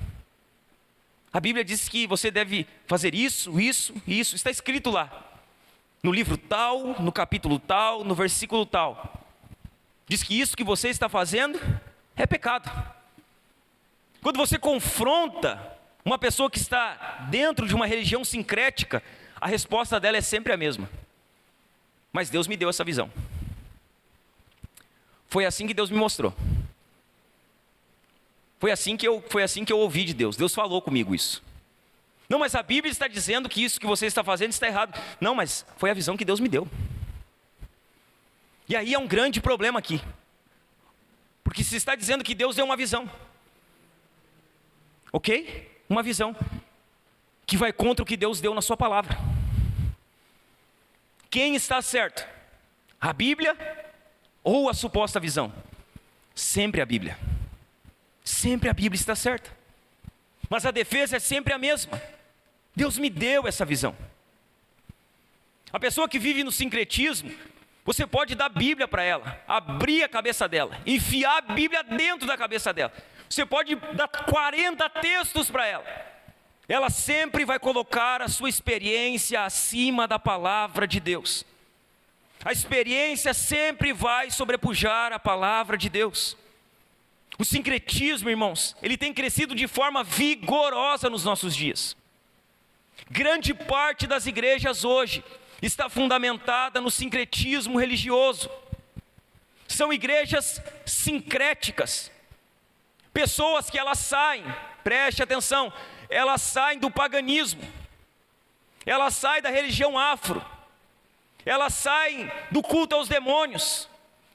A Bíblia diz que você deve fazer isso, isso e isso. Está escrito lá. No livro tal, no capítulo tal, no versículo tal. Diz que isso que você está fazendo é pecado. Quando você confronta uma pessoa que está dentro de uma religião sincrética, a resposta dela é sempre a mesma: mas Deus me deu essa visão. Foi assim que Deus me mostrou. Foi assim que eu ouvi de Deus. Deus falou comigo isso. Não, mas a Bíblia está dizendo que isso que você está fazendo está errado. Não, mas foi a visão que Deus me deu. E aí é um grande problema aqui. Porque se está dizendo que Deus deu uma visão. Ok? Uma visão que vai contra o que Deus deu na sua palavra. Quem está certo? A Bíblia ou a suposta visão? Sempre a Bíblia. Sempre a Bíblia está certa. Mas a defesa é sempre a mesma. Deus me deu essa visão. A pessoa que vive no sincretismo, você pode dar a Bíblia para ela, abrir a cabeça dela, enfiar a Bíblia dentro da cabeça dela. Você pode dar 40 textos para ela. Ela sempre vai colocar a sua experiência acima da palavra de Deus. A experiência sempre vai sobrepujar a palavra de Deus. O sincretismo, irmãos, ele tem crescido de forma vigorosa nos nossos dias. Grande parte das igrejas hoje está fundamentada no sincretismo religioso. São igrejas sincréticas. Pessoas que elas saem, preste atenção, elas saem do paganismo. Elas saem da religião afro. Elas saem do culto aos demônios.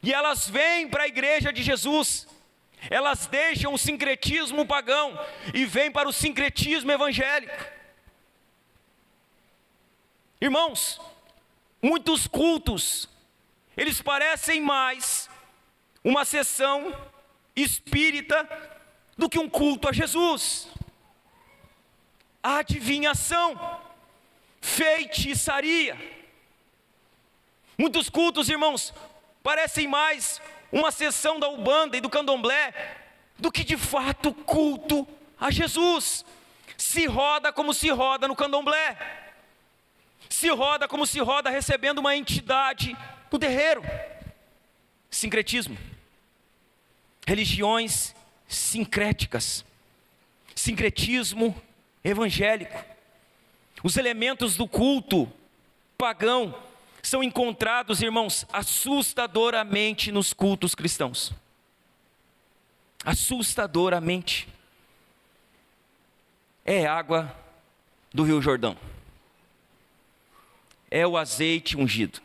E elas vêm para a igreja de Jesus. Elas deixam o sincretismo pagão e vêm para o sincretismo evangélico. Irmãos, muitos cultos, eles parecem mais uma sessão espírita do que um culto a Jesus. A adivinhação, feitiçaria. Muitos cultos, irmãos, parecem mais uma sessão da Umbanda e do Candomblé do que de fato culto a Jesus. Se roda como se roda no Candomblé. Se roda como se roda recebendo uma entidade no terreiro. Sincretismo. Religiões sincréticas. Sincretismo evangélico. Os elementos do culto pagão são encontrados, irmãos, assustadoramente nos cultos cristãos. Assustadoramente. É água do Rio Jordão. É o azeite ungido.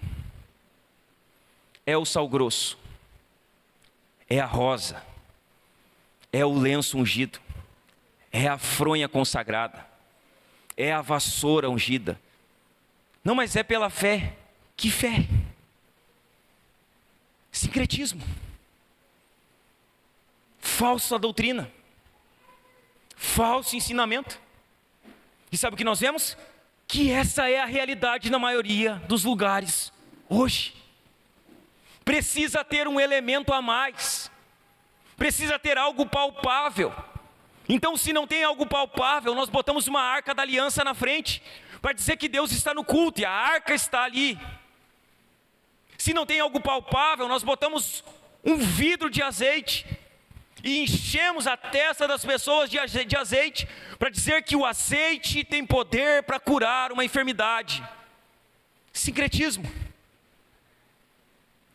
É o sal grosso. É a rosa. É o lenço ungido. É a fronha consagrada. É a vassoura ungida. Não, mas é pela fé. Que fé? Sincretismo. Falsa doutrina. Falso ensinamento. E sabe o que nós vemos? Que essa é a realidade na maioria dos lugares hoje. Precisa ter um elemento a mais. Precisa ter algo palpável. Então, se não tem algo palpável, nós botamos uma arca da aliança na frente, para dizer que Deus está no culto, e a arca está ali. Se não tem algo palpável, nós botamos um vidro de azeite. e enchemos a testa das pessoas de azeite, para dizer que o azeite tem poder para curar uma enfermidade. Sincretismo.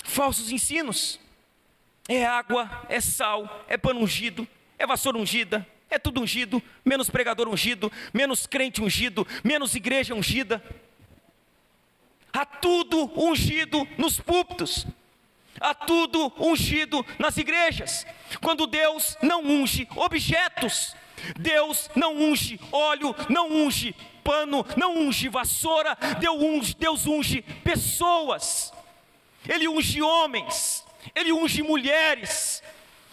Falsos ensinos. É água, é sal, é pano ungido, é vassoura ungida, é tudo ungido, menos pregador ungido, menos crente ungido, menos igreja ungida. Há tudo ungido nos púlpitos, há tudo ungido nas igrejas, quando Deus não unge objetos, Deus não unge óleo, não unge pano, não unge vassoura, Deus unge pessoas, Ele unge homens, Ele unge mulheres,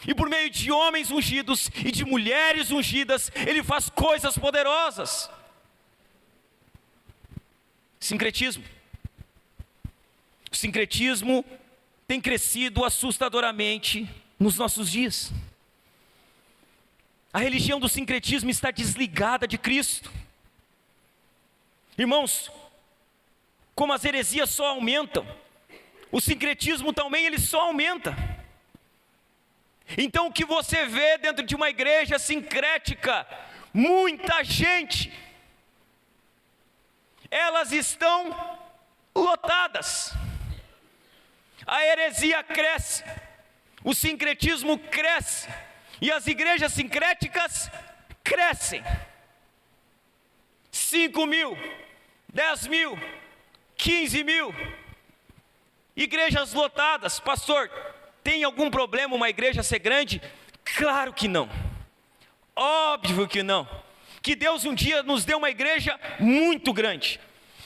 e por meio de homens ungidos e de mulheres ungidas, Ele faz coisas poderosas. Sincretismo. O sincretismo tem crescido assustadoramente nos nossos dias. A religião do sincretismo está desligada de Cristo. Irmãos, como as heresias só aumentam, o sincretismo também ele só aumenta. Então o que você vê dentro de uma igreja sincrética, muita gente, elas estão lotadas. A heresia cresce, o sincretismo cresce, e as igrejas sincréticas crescem. 5 mil, 10 mil, 15 mil, igrejas lotadas. Pastor, tem algum problema uma igreja ser grande? Claro que não, óbvio que não. Que Deus um dia nos deu uma igreja muito grande,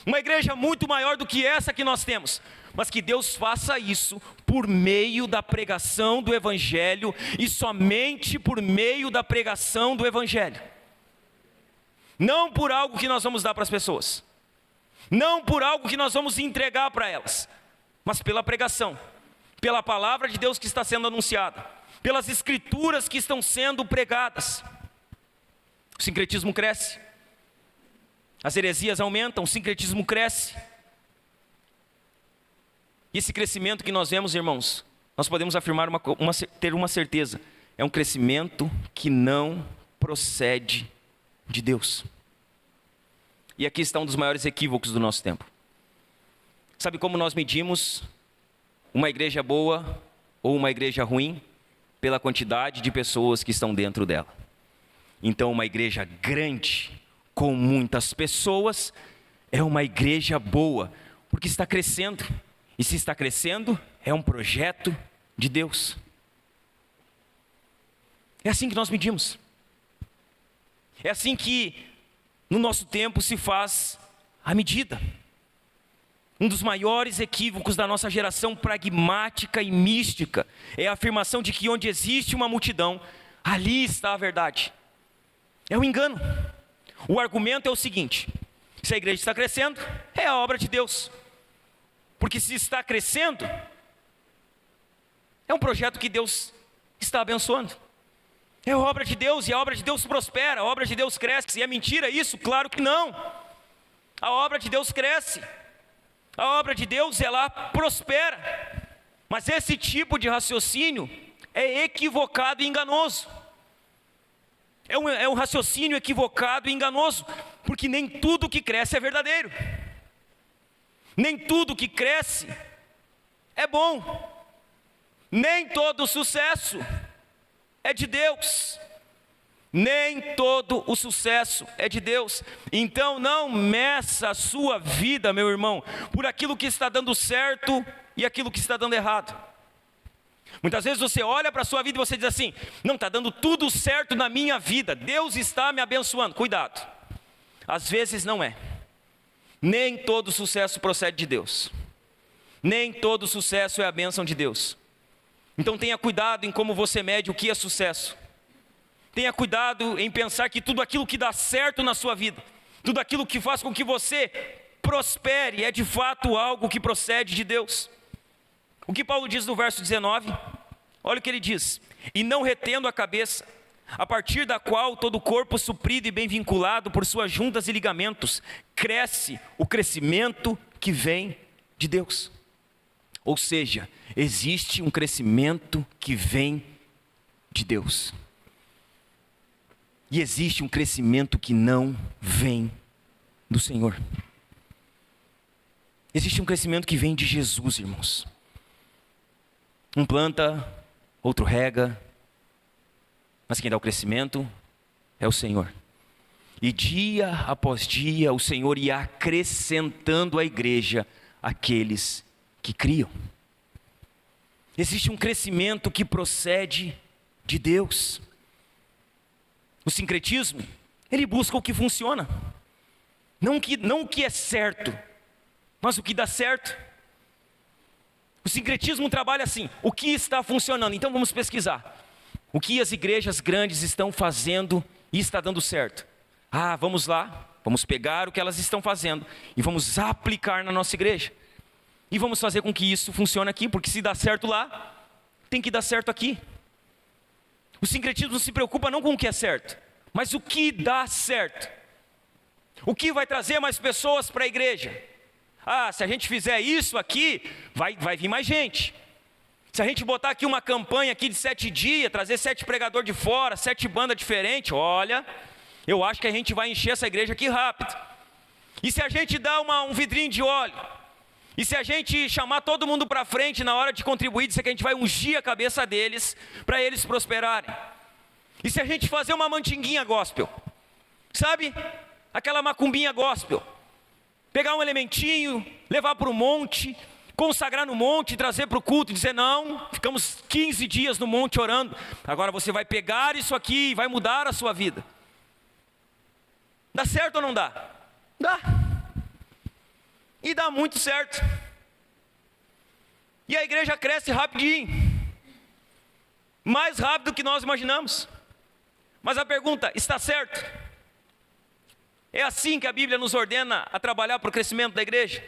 uma igreja muito maior do que essa que nós temos, mas que Deus faça isso por meio da pregação do Evangelho, e somente por meio da pregação do Evangelho, não por algo que nós vamos dar para as pessoas, não por algo que nós vamos entregar para elas, mas pela pregação, pela palavra de Deus que está sendo anunciada, pelas escrituras que estão sendo pregadas. O sincretismo cresce, as heresias aumentam, o sincretismo cresce. E esse crescimento que nós vemos, irmãos, nós podemos afirmar, ter uma certeza, é um crescimento que não procede de Deus. E aqui está um dos maiores equívocos do nosso tempo. Sabe como nós medimos uma igreja boa ou uma igreja ruim? Pela quantidade de pessoas que estão dentro dela. Então uma igreja grande, com muitas pessoas, é uma igreja boa, porque está crescendo. E se está crescendo, é um projeto de Deus. É assim que nós medimos. É assim que no nosso tempo se faz a medida. Um dos maiores equívocos da nossa geração pragmática e mística é a afirmação de que onde existe uma multidão, ali está a verdade. É um engano. O argumento é o seguinte: se a igreja está crescendo, é a obra de Deus. Porque se está crescendo, é um projeto que Deus está abençoando. É a obra de Deus, e a obra de Deus prospera, a obra de Deus cresce. E é mentira isso? Claro que não. A obra de Deus cresce, a obra de Deus ela prospera. Mas esse tipo de raciocínio é equivocado e enganoso. É um raciocínio equivocado e enganoso, porque nem tudo que cresce é verdadeiro. Nem tudo que cresce é bom. Nem todo sucesso é de Deus. Nem todo o sucesso é de Deus. Então não meça a sua vida, meu irmão, por aquilo que está dando certo e aquilo que está dando errado. Muitas vezes você olha para a sua vida e você diz assim: não, está dando tudo certo na minha vida, Deus está me abençoando. Cuidado, às vezes não é. Nem todo sucesso procede de Deus. Nem todo sucesso é a bênção de Deus. Então tenha cuidado em como você mede o que é sucesso. Tenha cuidado em pensar que tudo aquilo que dá certo na sua vida, tudo aquilo que faz com que você prospere, é de fato algo que procede de Deus. O que Paulo diz no verso 19? Olha o que ele diz: e não retendo a cabeça, a partir da qual todo o corpo suprido e bem vinculado por suas juntas e ligamentos, cresce o crescimento que vem de Deus. Ou seja, existe um crescimento que vem de Deus. E existe um crescimento que não vem do Senhor. Existe um crescimento que vem de Jesus, irmãos. Um planta, outro rega, mas quem dá o crescimento é o Senhor. E dia após dia o Senhor ia acrescentando à igreja aqueles que criam. Existe um crescimento que procede de Deus. O sincretismo, ele busca o que funciona. Não o que é certo, mas o que dá certo. O sincretismo trabalha assim, o que está funcionando. Então vamos pesquisar. O que as igrejas grandes estão fazendo e está dando certo. Vamos lá, vamos pegar o que elas estão fazendo e vamos aplicar na nossa igreja. E vamos fazer com que isso funcione aqui, porque se dá certo lá, tem que dar certo aqui. O sincretismo se preocupa não com o que é certo, mas o que dá certo. O que vai trazer mais pessoas para a igreja? Se a gente fizer isso aqui, vai vir mais gente. Se a gente botar aqui uma campanha aqui de 7 dias, trazer 7 pregadores de fora, 7 bandas diferentes, olha, eu acho que a gente vai encher essa igreja aqui rápido. E se a gente dar um vidrinho de óleo, e se a gente chamar todo mundo para frente na hora de contribuir, dizer que a gente vai ungir a cabeça deles, para eles prosperarem. E se a gente fazer uma mandinguinha gospel, sabe? Aquela macumbinha gospel. Pegar um elementinho, levar para o monte, consagrar no monte, trazer para o culto e dizer, não, ficamos 15 dias no monte orando, agora você vai pegar isso aqui e vai mudar a sua vida. Dá certo ou não dá? Dá. E dá muito certo. E a igreja cresce rapidinho. Mais rápido do que nós imaginamos. Mas a pergunta, está certo? É assim que a Bíblia nos ordena a trabalhar para o crescimento da igreja?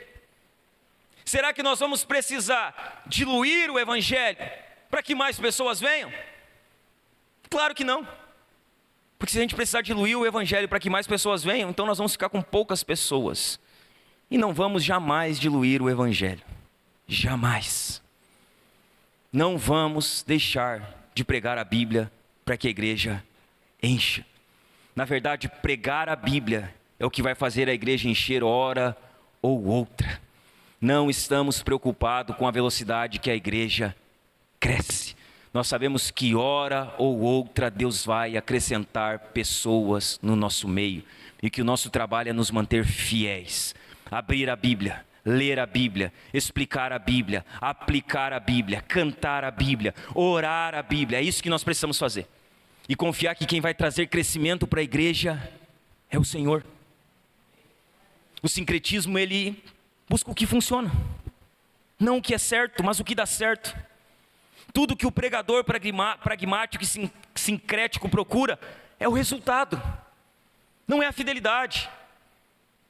Será que nós vamos precisar diluir o Evangelho para que mais pessoas venham? Claro que não. Porque se a gente precisar diluir o Evangelho para que mais pessoas venham, então nós vamos ficar com poucas pessoas. E não vamos jamais diluir o Evangelho. Jamais. Não vamos deixar de pregar a Bíblia para que a igreja encha. Na verdade, pregar a Bíblia é o que vai fazer a igreja encher hora ou outra. Não estamos preocupados com a velocidade que a igreja cresce. Nós sabemos que hora ou outra Deus vai acrescentar pessoas no nosso meio. E que o nosso trabalho é nos manter fiéis. Abrir a Bíblia, ler a Bíblia, explicar a Bíblia, aplicar a Bíblia, cantar a Bíblia, orar a Bíblia. É isso que nós precisamos fazer. E confiar que quem vai trazer crescimento para a igreja é o Senhor. O sincretismo, ele busca o que funciona. Não o que é certo, mas o que dá certo. Tudo que o pregador pragmático e sincrético procura é o resultado. Não é a fidelidade.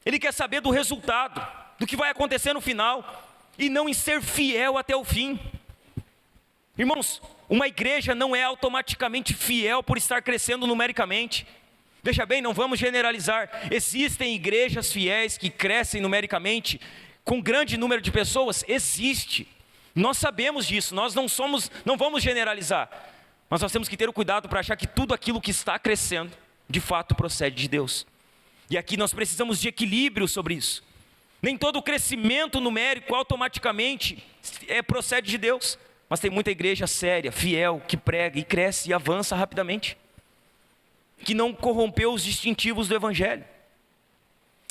Ele quer saber do resultado, do que vai acontecer no final, e não em ser fiel até o fim. Irmãos, uma igreja não é automaticamente fiel por estar crescendo numericamente. Veja bem, não vamos generalizar. Existem igrejas fiéis que crescem numericamente, com grande número de pessoas, existe. Nós sabemos disso, nós não vamos generalizar. Mas nós temos que ter o cuidado para achar que tudo aquilo que está crescendo, de fato procede de Deus. E aqui nós precisamos de equilíbrio sobre isso. Nem todo crescimento numérico automaticamente procede de Deus. Mas tem muita igreja séria, fiel, que prega e cresce e avança rapidamente. Que não corrompeu os distintivos do Evangelho.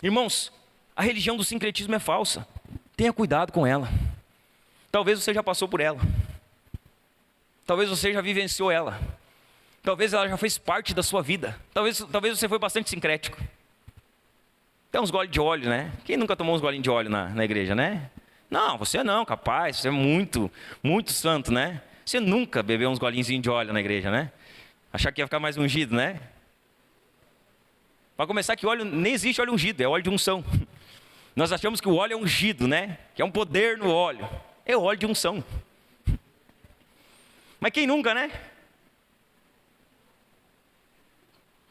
Irmãos, a religião do sincretismo é falsa. Tenha cuidado com ela. Talvez você já passou por ela. Talvez você já vivenciou ela. Talvez ela já fez parte da sua vida. Talvez você foi bastante sincrético. Tem uns goles de óleo, né? Quem nunca tomou uns golinhos de óleo na igreja, né? Não, você não, capaz. Você é muito, muito santo, né? Você nunca bebeu uns golinhos de óleo na igreja, né? Achar que ia ficar mais ungido, né? Para começar que óleo, nem existe óleo ungido, é óleo de unção. Nós achamos que o óleo é ungido, né? Que é um poder no óleo. É óleo de unção. Mas quem nunca, né?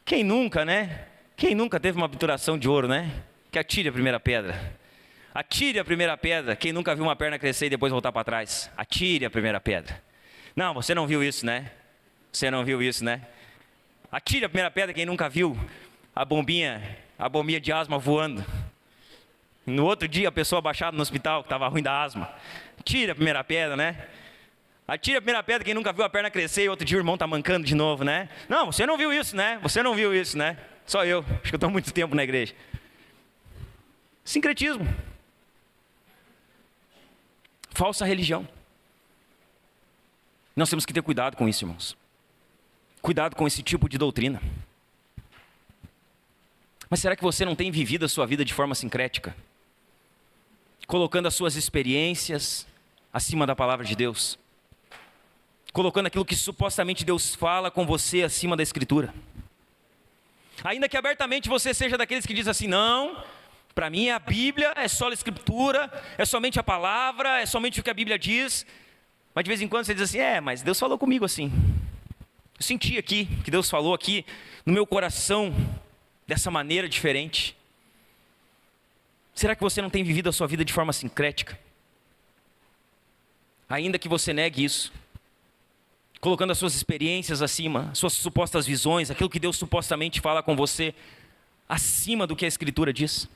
Quem nunca, né? Quem nunca teve uma obturação de ouro, né? Que atire a primeira pedra. Atire a primeira pedra. Quem nunca viu uma perna crescer e depois voltar para trás? Atire a primeira pedra. Não, você não viu isso, né? Você não viu isso, né? Atire a primeira pedra quem nunca viu a bombinha de asma voando. No outro dia a pessoa abaixada no hospital que estava ruim da asma. Tira a primeira pedra, né? Atire a primeira pedra quem nunca viu a perna crescer e outro dia o irmão está mancando de novo, né? Não, você não viu isso, né? Você não viu isso, né? Só eu. Acho que eu estou há muito tempo na igreja. Sincretismo. Falsa religião. Nós temos que ter cuidado com isso, irmãos. Cuidado com esse tipo de doutrina. Mas será que você não tem vivido a sua vida de forma sincrética? Colocando as suas experiências acima da palavra de Deus? Colocando aquilo que supostamente Deus fala com você acima da Escritura? Ainda que abertamente você seja daqueles que diz assim, não, para mim a Bíblia é só a Escritura, é somente a palavra, é somente o que a Bíblia diz. Mas de vez em quando você diz assim, mas Deus falou comigo assim. Eu senti aqui, que Deus falou aqui no meu coração, dessa maneira diferente. Será que você não tem vivido a sua vida de forma sincrética? Ainda que você negue isso, colocando as suas experiências acima, as suas supostas visões, aquilo que Deus supostamente fala com você, acima do que a Escritura diz.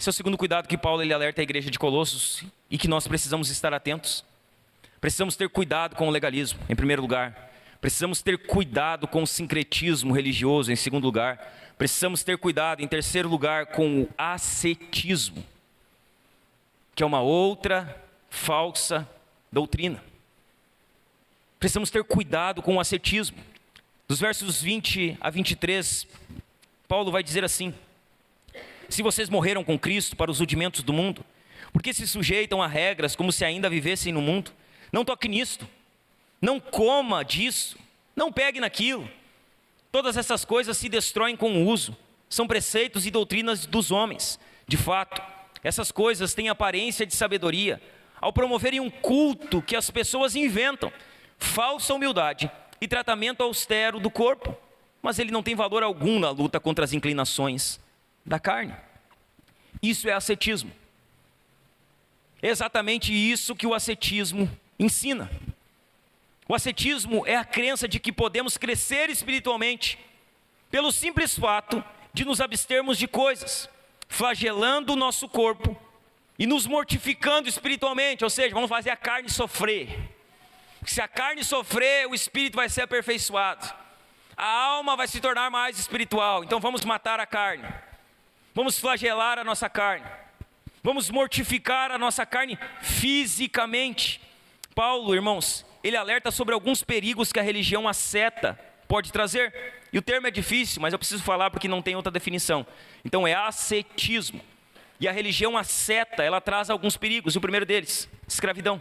Esse é o segundo cuidado que Paulo ele alerta a igreja de Colossos e que nós precisamos estar atentos. Precisamos ter cuidado com o legalismo, em primeiro lugar. Precisamos ter cuidado com o sincretismo religioso, em segundo lugar. Precisamos ter cuidado, em terceiro lugar, com o ascetismo, que é uma outra falsa doutrina. Precisamos ter cuidado com o ascetismo. Dos versos 20 a 23, Paulo vai dizer assim: se vocês morreram com Cristo para os rudimentos do mundo, por que se sujeitam a regras como se ainda vivessem no mundo? Não toque nisto, não coma disso, não pegue naquilo. Todas essas coisas se destroem com o uso, são preceitos e doutrinas dos homens. De fato, essas coisas têm aparência de sabedoria, ao promoverem um culto que as pessoas inventam, falsa humildade e tratamento austero do corpo, mas ele não tem valor algum na luta contra as inclinações da carne. Isso é ascetismo. É exatamente isso que o ascetismo ensina. O ascetismo é a crença de que podemos crescer espiritualmente pelo simples fato de nos abstermos de coisas, flagelando o nosso corpo e nos mortificando espiritualmente, ou seja, vamos fazer a carne sofrer. Se a carne sofrer, o espírito vai ser aperfeiçoado, a alma vai se tornar mais espiritual. Então vamos matar a carne, vamos flagelar a nossa carne, vamos mortificar a nossa carne fisicamente. Paulo, irmãos, ele alerta sobre alguns perigos que a religião asceta pode trazer. E o termo é difícil, mas eu preciso falar porque não tem outra definição. Então é ascetismo. E a religião asceta, ela traz alguns perigos. E o primeiro deles, escravidão.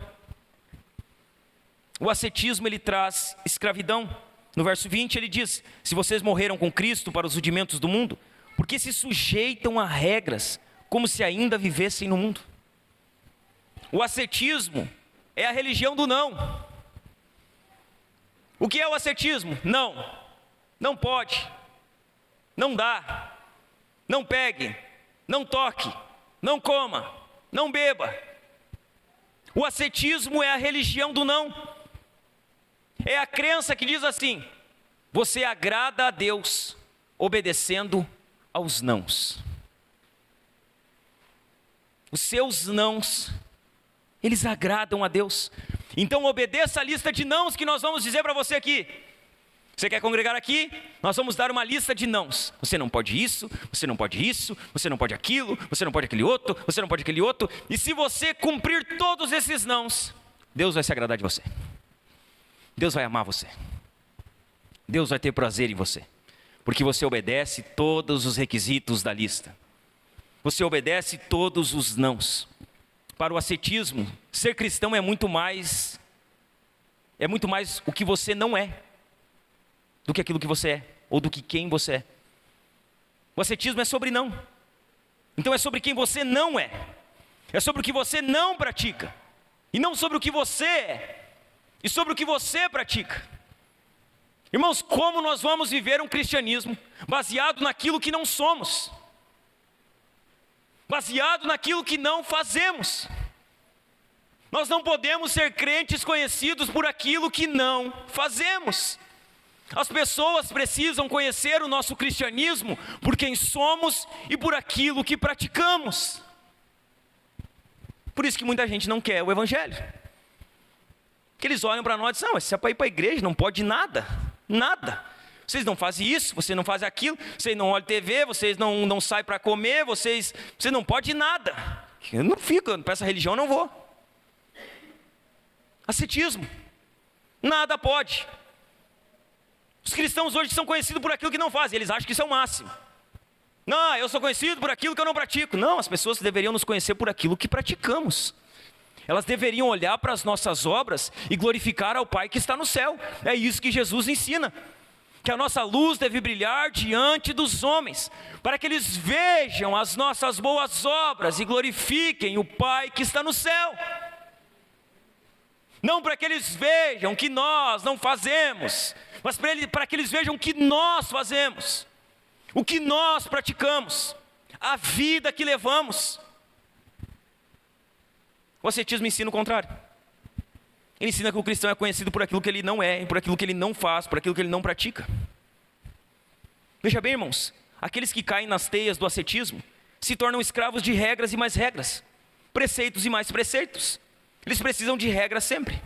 O ascetismo, ele traz escravidão. No verso 20 ele diz: se vocês morreram com Cristo para os rudimentos do mundo, por que se sujeitam a regras como se ainda vivessem no mundo? O ascetismo é a religião do não. O que é o ascetismo? Não, não pode, não dá, não pegue, não toque, não coma, não beba. O ascetismo é a religião do não. É a crença que diz assim: você agrada a Deus obedecendo aos nãos. Os seus nãos, eles agradam a Deus. Então obedeça a lista de nãos que nós vamos dizer para você aqui. Você quer congregar aqui? Nós vamos dar uma lista de nãos. Você não pode isso, você não pode isso, você não pode aquilo, você não pode aquele outro, você não pode aquele outro. E se você cumprir todos esses nãos, Deus vai se agradar de você. Deus vai amar você. Deus vai ter prazer em você, porque você obedece todos os requisitos da lista. Você obedece todos os nãos. Para o ascetismo, ser cristão é muito mais o que você não é, do que aquilo que você é, ou do que quem você é. O ascetismo é sobre não. Então é sobre quem você não é. É sobre o que você não pratica. E não sobre o que você é. E sobre o que você pratica. Irmãos, como nós vamos viver um cristianismo baseado naquilo que não somos? Baseado naquilo que não fazemos. Nós não podemos ser crentes conhecidos por aquilo que não fazemos. As pessoas precisam conhecer o nosso cristianismo por quem somos e por aquilo que praticamos. Por isso que muita gente não quer o evangelho. Que eles olham para nós e dizem, não, se é para ir para a igreja, não pode nada, nada. Vocês não fazem isso, vocês não fazem aquilo, vocês não olham TV, vocês não saem para comer, vocês não podem nada. Eu não fico, para essa religião eu não vou. Ascetismo, nada pode. Os cristãos hoje são conhecidos por aquilo que não fazem, eles acham que isso é o máximo. Não, eu sou conhecido por aquilo que eu não pratico. Não, as pessoas deveriam nos conhecer por aquilo que praticamos. Elas deveriam olhar para as nossas obras e glorificar ao Pai que está no céu. É isso que Jesus ensina. Que a nossa luz deve brilhar diante dos homens, para que eles vejam as nossas boas obras e glorifiquem o Pai que está no céu. Não para que eles vejam que nós não fazemos, mas para que eles vejam o que nós fazemos, o que nós praticamos, a vida que levamos. O ascetismo ensina o contrário. Ele ensina que o cristão é conhecido por aquilo que ele não é, por aquilo que ele não faz, por aquilo que ele não pratica. Veja bem, irmãos, aqueles que caem nas teias do ascetismo se tornam escravos de regras e mais regras, preceitos e mais preceitos. Eles precisam de regras sempre.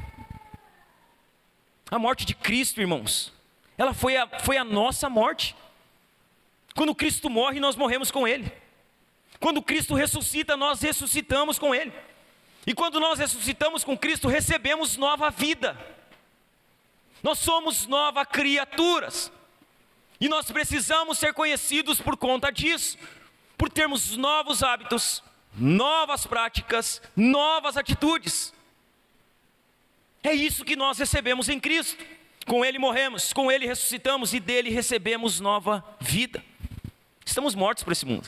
A morte de Cristo, irmãos, ela foi a nossa morte. Quando Cristo morre, nós morremos com Ele. Quando Cristo ressuscita, nós ressuscitamos com Ele. E quando nós ressuscitamos com Cristo, recebemos nova vida. Nós somos novas criaturas. E nós precisamos ser conhecidos por conta disso, por termos novos hábitos, novas práticas, novas atitudes. É isso que nós recebemos em Cristo. Com Ele morremos, com Ele ressuscitamos e dele recebemos nova vida. Estamos mortos para esse mundo.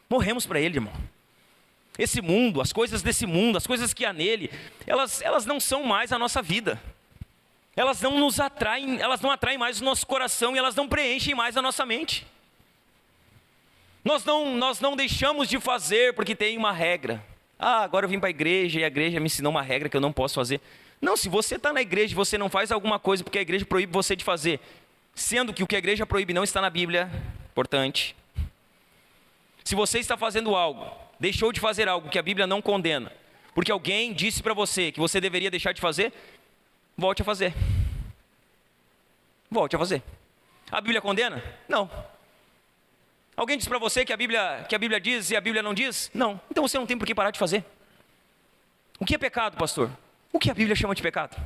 Morremos para ele, irmão. Esse mundo, as coisas desse mundo, as coisas que há nele, elas não são mais a nossa vida. Elas não nos atraem, elas não atraem mais o nosso coração e elas não preenchem mais a nossa mente. Nós não deixamos de fazer porque tem uma regra. Ah, agora eu vim para a igreja e a igreja me ensinou uma regra que eu não posso fazer. Não, se você está na igreja e você não faz alguma coisa porque a igreja proíbe você de fazer, sendo que o que a igreja proíbe não está na Bíblia, importante. Se você está fazendo algo, deixou de fazer algo que a Bíblia não condena, porque alguém disse para você que você deveria deixar de fazer, volte a fazer. Volte a fazer. A Bíblia condena? Não. Alguém disse para você que a Bíblia diz e a Bíblia não diz? Não. Então você não tem por que parar de fazer. O que é pecado, pastor? O que a Bíblia chama de pecado?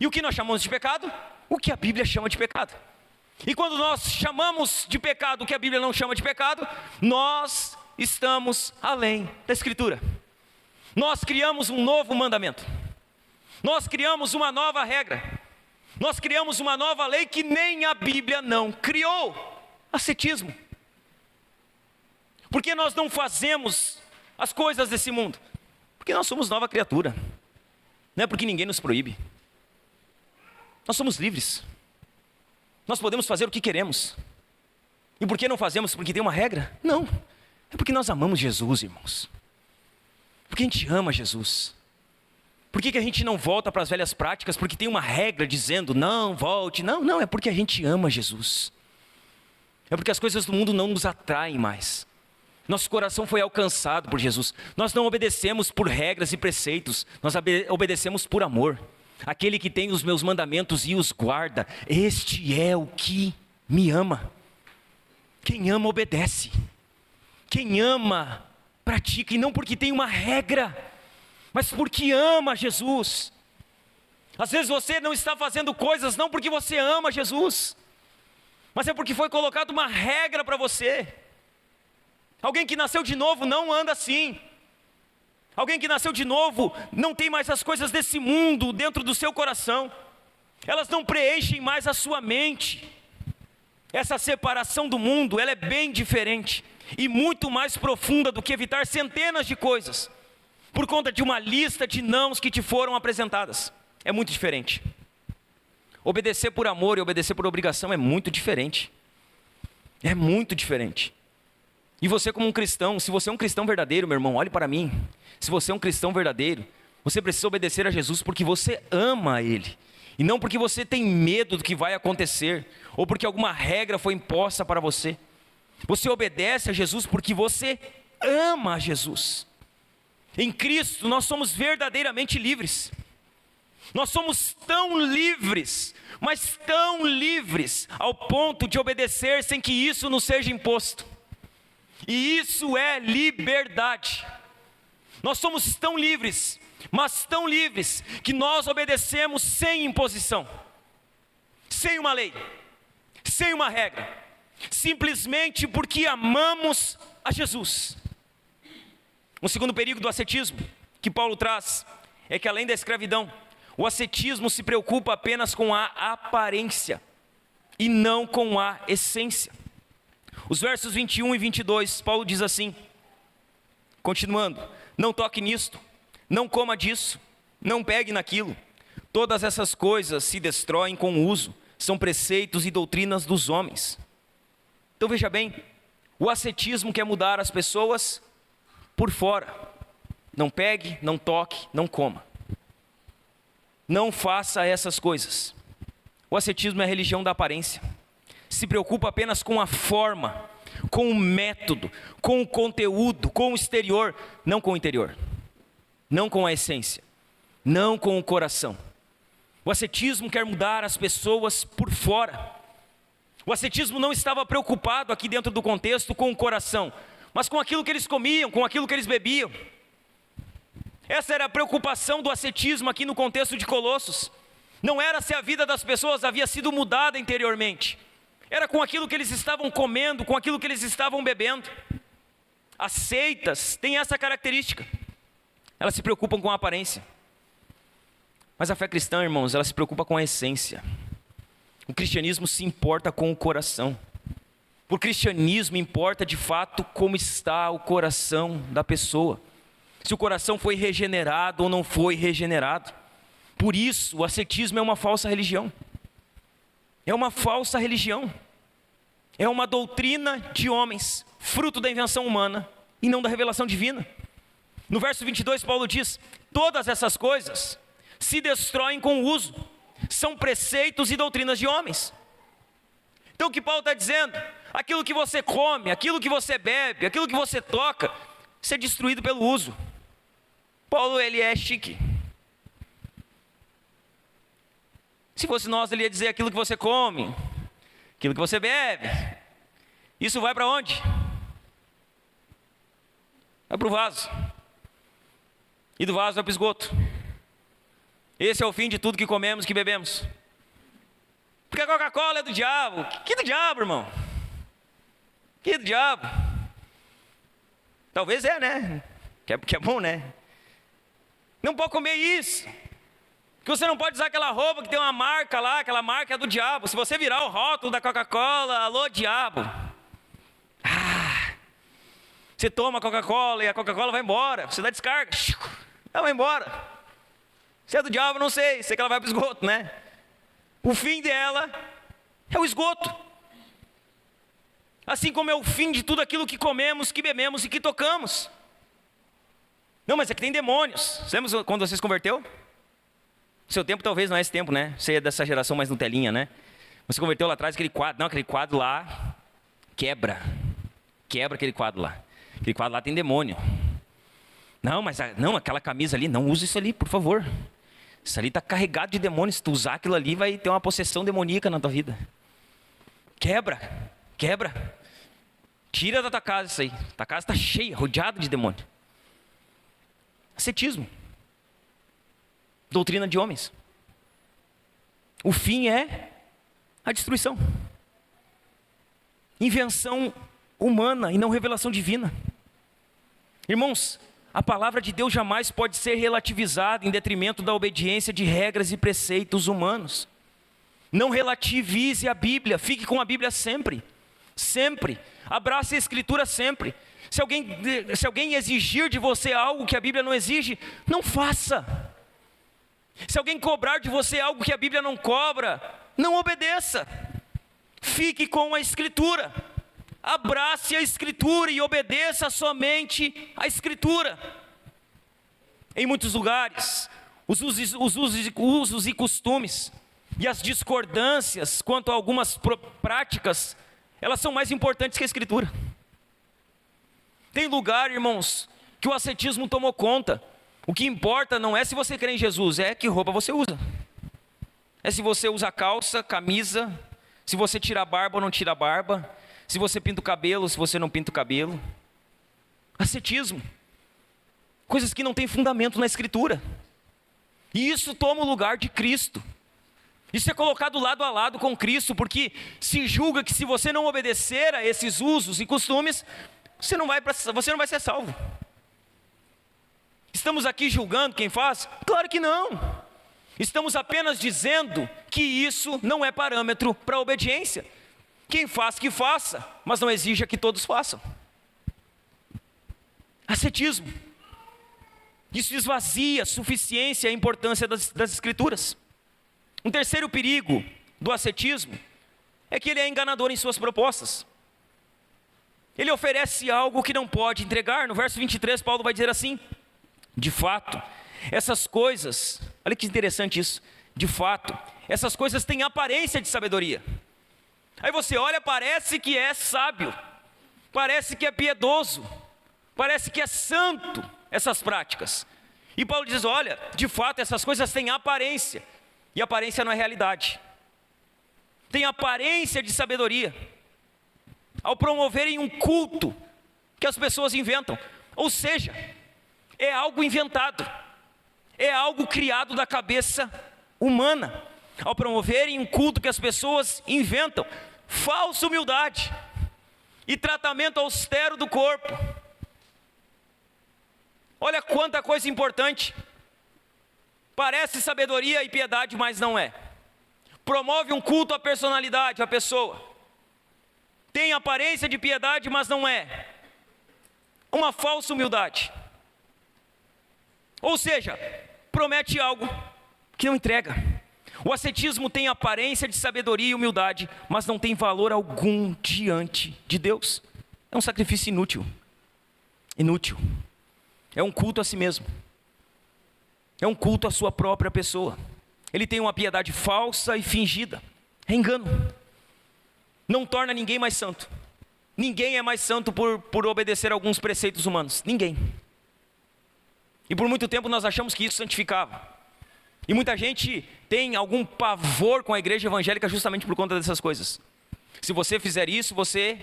E o que nós chamamos de pecado? O que a Bíblia chama de pecado. E quando nós chamamos de pecado o que a Bíblia não chama de pecado, nós estamos além da Escritura. Nós criamos um novo mandamento. Nós criamos uma nova regra. Nós criamos uma nova lei que nem a Bíblia não criou. Ascetismo. Por que nós não fazemos as coisas desse mundo? Porque nós somos nova criatura. Não é porque ninguém nos proíbe. Nós somos livres. Nós podemos fazer o que queremos. E por que não fazemos? Porque tem uma regra? Não. É porque nós amamos Jesus, irmãos. Porque a gente ama Jesus. Por que a gente não volta para as velhas práticas? Porque tem uma regra dizendo, não, volte. Não, é porque a gente ama Jesus. É porque as coisas do mundo não nos atraem mais. Nosso coração foi alcançado por Jesus. Nós não obedecemos por regras e preceitos. Nós obedecemos por amor. Aquele que tem os meus mandamentos e os guarda, este é o que me ama. Quem ama obedece. Quem ama pratica, e não porque tem uma regra, mas porque ama Jesus. Às vezes você não está fazendo coisas não porque você ama Jesus, mas é porque foi colocado uma regra para você. Alguém que nasceu de novo não anda assim. Alguém que nasceu de novo não tem mais as coisas desse mundo dentro do seu coração. Elas não preenchem mais a sua mente. Essa separação do mundo, ela é bem diferente e muito mais profunda do que evitar centenas de coisas por conta de uma lista de nãos que te foram apresentadas. É muito diferente. Obedecer por amor e obedecer por obrigação é muito diferente. É muito diferente. E você como um cristão, se você é um cristão verdadeiro, meu irmão, olhe para mim. Se você é um cristão verdadeiro, você precisa obedecer a Jesus porque você ama Ele. E não porque você tem medo do que vai acontecer, ou porque alguma regra foi imposta para você. Você obedece a Jesus porque você ama a Jesus. Em Cristo nós somos verdadeiramente livres. Nós somos tão livres, mas tão livres, ao ponto de obedecer sem que isso nos seja imposto. E isso é liberdade. Nós somos tão livres, mas tão livres, que nós obedecemos sem imposição, sem uma lei, sem uma regra, simplesmente porque amamos a Jesus. Um segundo perigo do ascetismo que Paulo traz é que, além da escravidão, o ascetismo se preocupa apenas com a aparência e não com a essência. Os versos 21 e 22, Paulo diz assim, continuando: não toque nisto, não coma disso, não pegue naquilo. Todas essas coisas se destroem com o uso, são preceitos e doutrinas dos homens. Então veja bem, o ascetismo quer mudar as pessoas por fora. Não pegue, não toque, não coma. Não faça essas coisas. O ascetismo é a religião da aparência. Se preocupa apenas com a forma, com o método, com o conteúdo, com o exterior, não com o interior, não com a essência, não com o coração. O ascetismo quer mudar as pessoas por fora. O ascetismo não estava preocupado aqui dentro do contexto com o coração, mas com aquilo que eles comiam, com aquilo que eles bebiam. Essa era a preocupação do ascetismo aqui no contexto de Colossos. Não era se a vida das pessoas havia sido mudada interiormente. Era com aquilo que eles estavam comendo, com aquilo que eles estavam bebendo. As seitas têm essa característica. Elas se preocupam com a aparência. Mas a fé cristã, irmãos, ela se preocupa com a essência. O cristianismo se importa com o coração. O cristianismo importa de fato como está o coração da pessoa. Se o coração foi regenerado ou não foi regenerado. Por isso, o ascetismo é uma falsa religião. É uma falsa religião. É uma doutrina de homens, fruto da invenção humana e não da revelação divina. No verso 22, Paulo diz: todas essas coisas se destroem com o uso, são preceitos e doutrinas de homens. Então o que Paulo está dizendo? Aquilo que você come, aquilo que você bebe, aquilo que você toca, isso é destruído pelo uso. Paulo, ele é chique. Se fosse nós, ele ia dizer: aquilo que você come, aquilo que você bebe, isso vai para onde? Vai para o vaso. E do vaso vai para o esgoto. Esse é o fim de tudo que comemos, que bebemos. Porque a Coca-Cola é do diabo. Que do diabo, irmão? Que do diabo? Talvez né? Que é bom, né? Não pode comer isso. Que você não pode usar aquela roupa que tem uma marca lá, aquela marca é do diabo. Se você virar o rótulo da Coca-Cola, alô diabo. Você toma a Coca-Cola e a Coca-Cola vai embora. Você dá descarga, ela vai embora. Se é do diabo, não sei. Sei que ela vai para o esgoto, né? O fim dela é o esgoto. Assim como é o fim de tudo aquilo que comemos, que bebemos e que tocamos. Não, mas é que tem demônios. Lembra quando você se converteu? Seu tempo talvez não é esse tempo, né? Você é dessa geração mais Nutelinha, né? Você converteu lá atrás aquele quadro. Não, aquele quadro lá quebra. Quebra aquele quadro lá. Aquele quadro lá tem demônio. Não, mas não, aquela camisa ali, não usa isso ali, por favor. Isso ali está carregado de demônios. Se tu usar aquilo ali, vai ter uma possessão demoníaca na tua vida. Quebra, quebra. Tira da tua casa isso aí. Tua casa está cheia, rodeada de demônio. Ascetismo. Doutrina de homens. O fim é a destruição. Invenção humana e não revelação divina. Irmãos, a palavra de Deus jamais pode ser relativizada em detrimento da obediência de regras e preceitos humanos. Não relativize a Bíblia, fique com a Bíblia sempre. Sempre. Abrace a Escritura sempre. Se alguém exigir de você algo que a Bíblia não exige, não faça. Se alguém cobrar de você algo que a Bíblia não cobra, não obedeça. Fique com a Escritura. Abrace a Escritura e obedeça somente a Escritura. Em muitos lugares, os usos e costumes E as discordâncias quanto a algumas práticas, elas são mais importantes que a Escritura. Tem lugar, irmãos, que o ascetismo tomou conta. O que importa não é se você crê em Jesus, é que roupa você usa. É se você usa calça, camisa, se você tira a barba ou não tira a barba, se você pinta o cabelo, se você não pinta o cabelo. Ascetismo. Coisas que não têm fundamento na Escritura. E isso toma o lugar de Cristo. Isso é colocado lado a lado com Cristo, porque se julga que se você não obedecer a esses usos e costumes, você não vai ser salvo. Estamos aqui julgando quem faz? Claro que não. Estamos apenas dizendo que isso não é parâmetro para obediência. Quem faz, que faça, mas não exija que todos façam. Ascetismo. Isso esvazia a suficiência e a importância das Escrituras. Um terceiro perigo do ascetismo é que ele é enganador em suas propostas. Ele oferece algo que não pode entregar. No verso 23, Paulo vai dizer assim: de fato, essas coisas, olha que interessante isso, de fato, essas coisas têm aparência de sabedoria. Aí você olha, parece que é sábio, parece que é piedoso, parece que é santo essas práticas. E Paulo diz, olha, de fato essas coisas têm aparência, e aparência não é realidade. Tem aparência de sabedoria, ao promoverem um culto que as pessoas inventam, ou seja, é algo inventado, é algo criado da cabeça humana, ao promoverem um culto que as pessoas inventam, falsa humildade e tratamento austero do corpo. Olha quanta coisa importante. Parece sabedoria e piedade, mas não é. Promove um culto à personalidade, à pessoa. Tem aparência de piedade, mas não é. Uma falsa humildade. Ou seja, promete algo que não entrega. O ascetismo tem aparência de sabedoria e humildade, mas não tem valor algum diante de Deus. É um sacrifício inútil. Inútil. É um culto a si mesmo. É um culto à sua própria pessoa. Ele tem uma piedade falsa e fingida. É engano. Não torna ninguém mais santo. Ninguém é mais santo por obedecer a alguns preceitos humanos. Ninguém. E por muito tempo nós achamos que isso santificava. E muita gente tem algum pavor com a igreja evangélica justamente por conta dessas coisas. Se você fizer isso, você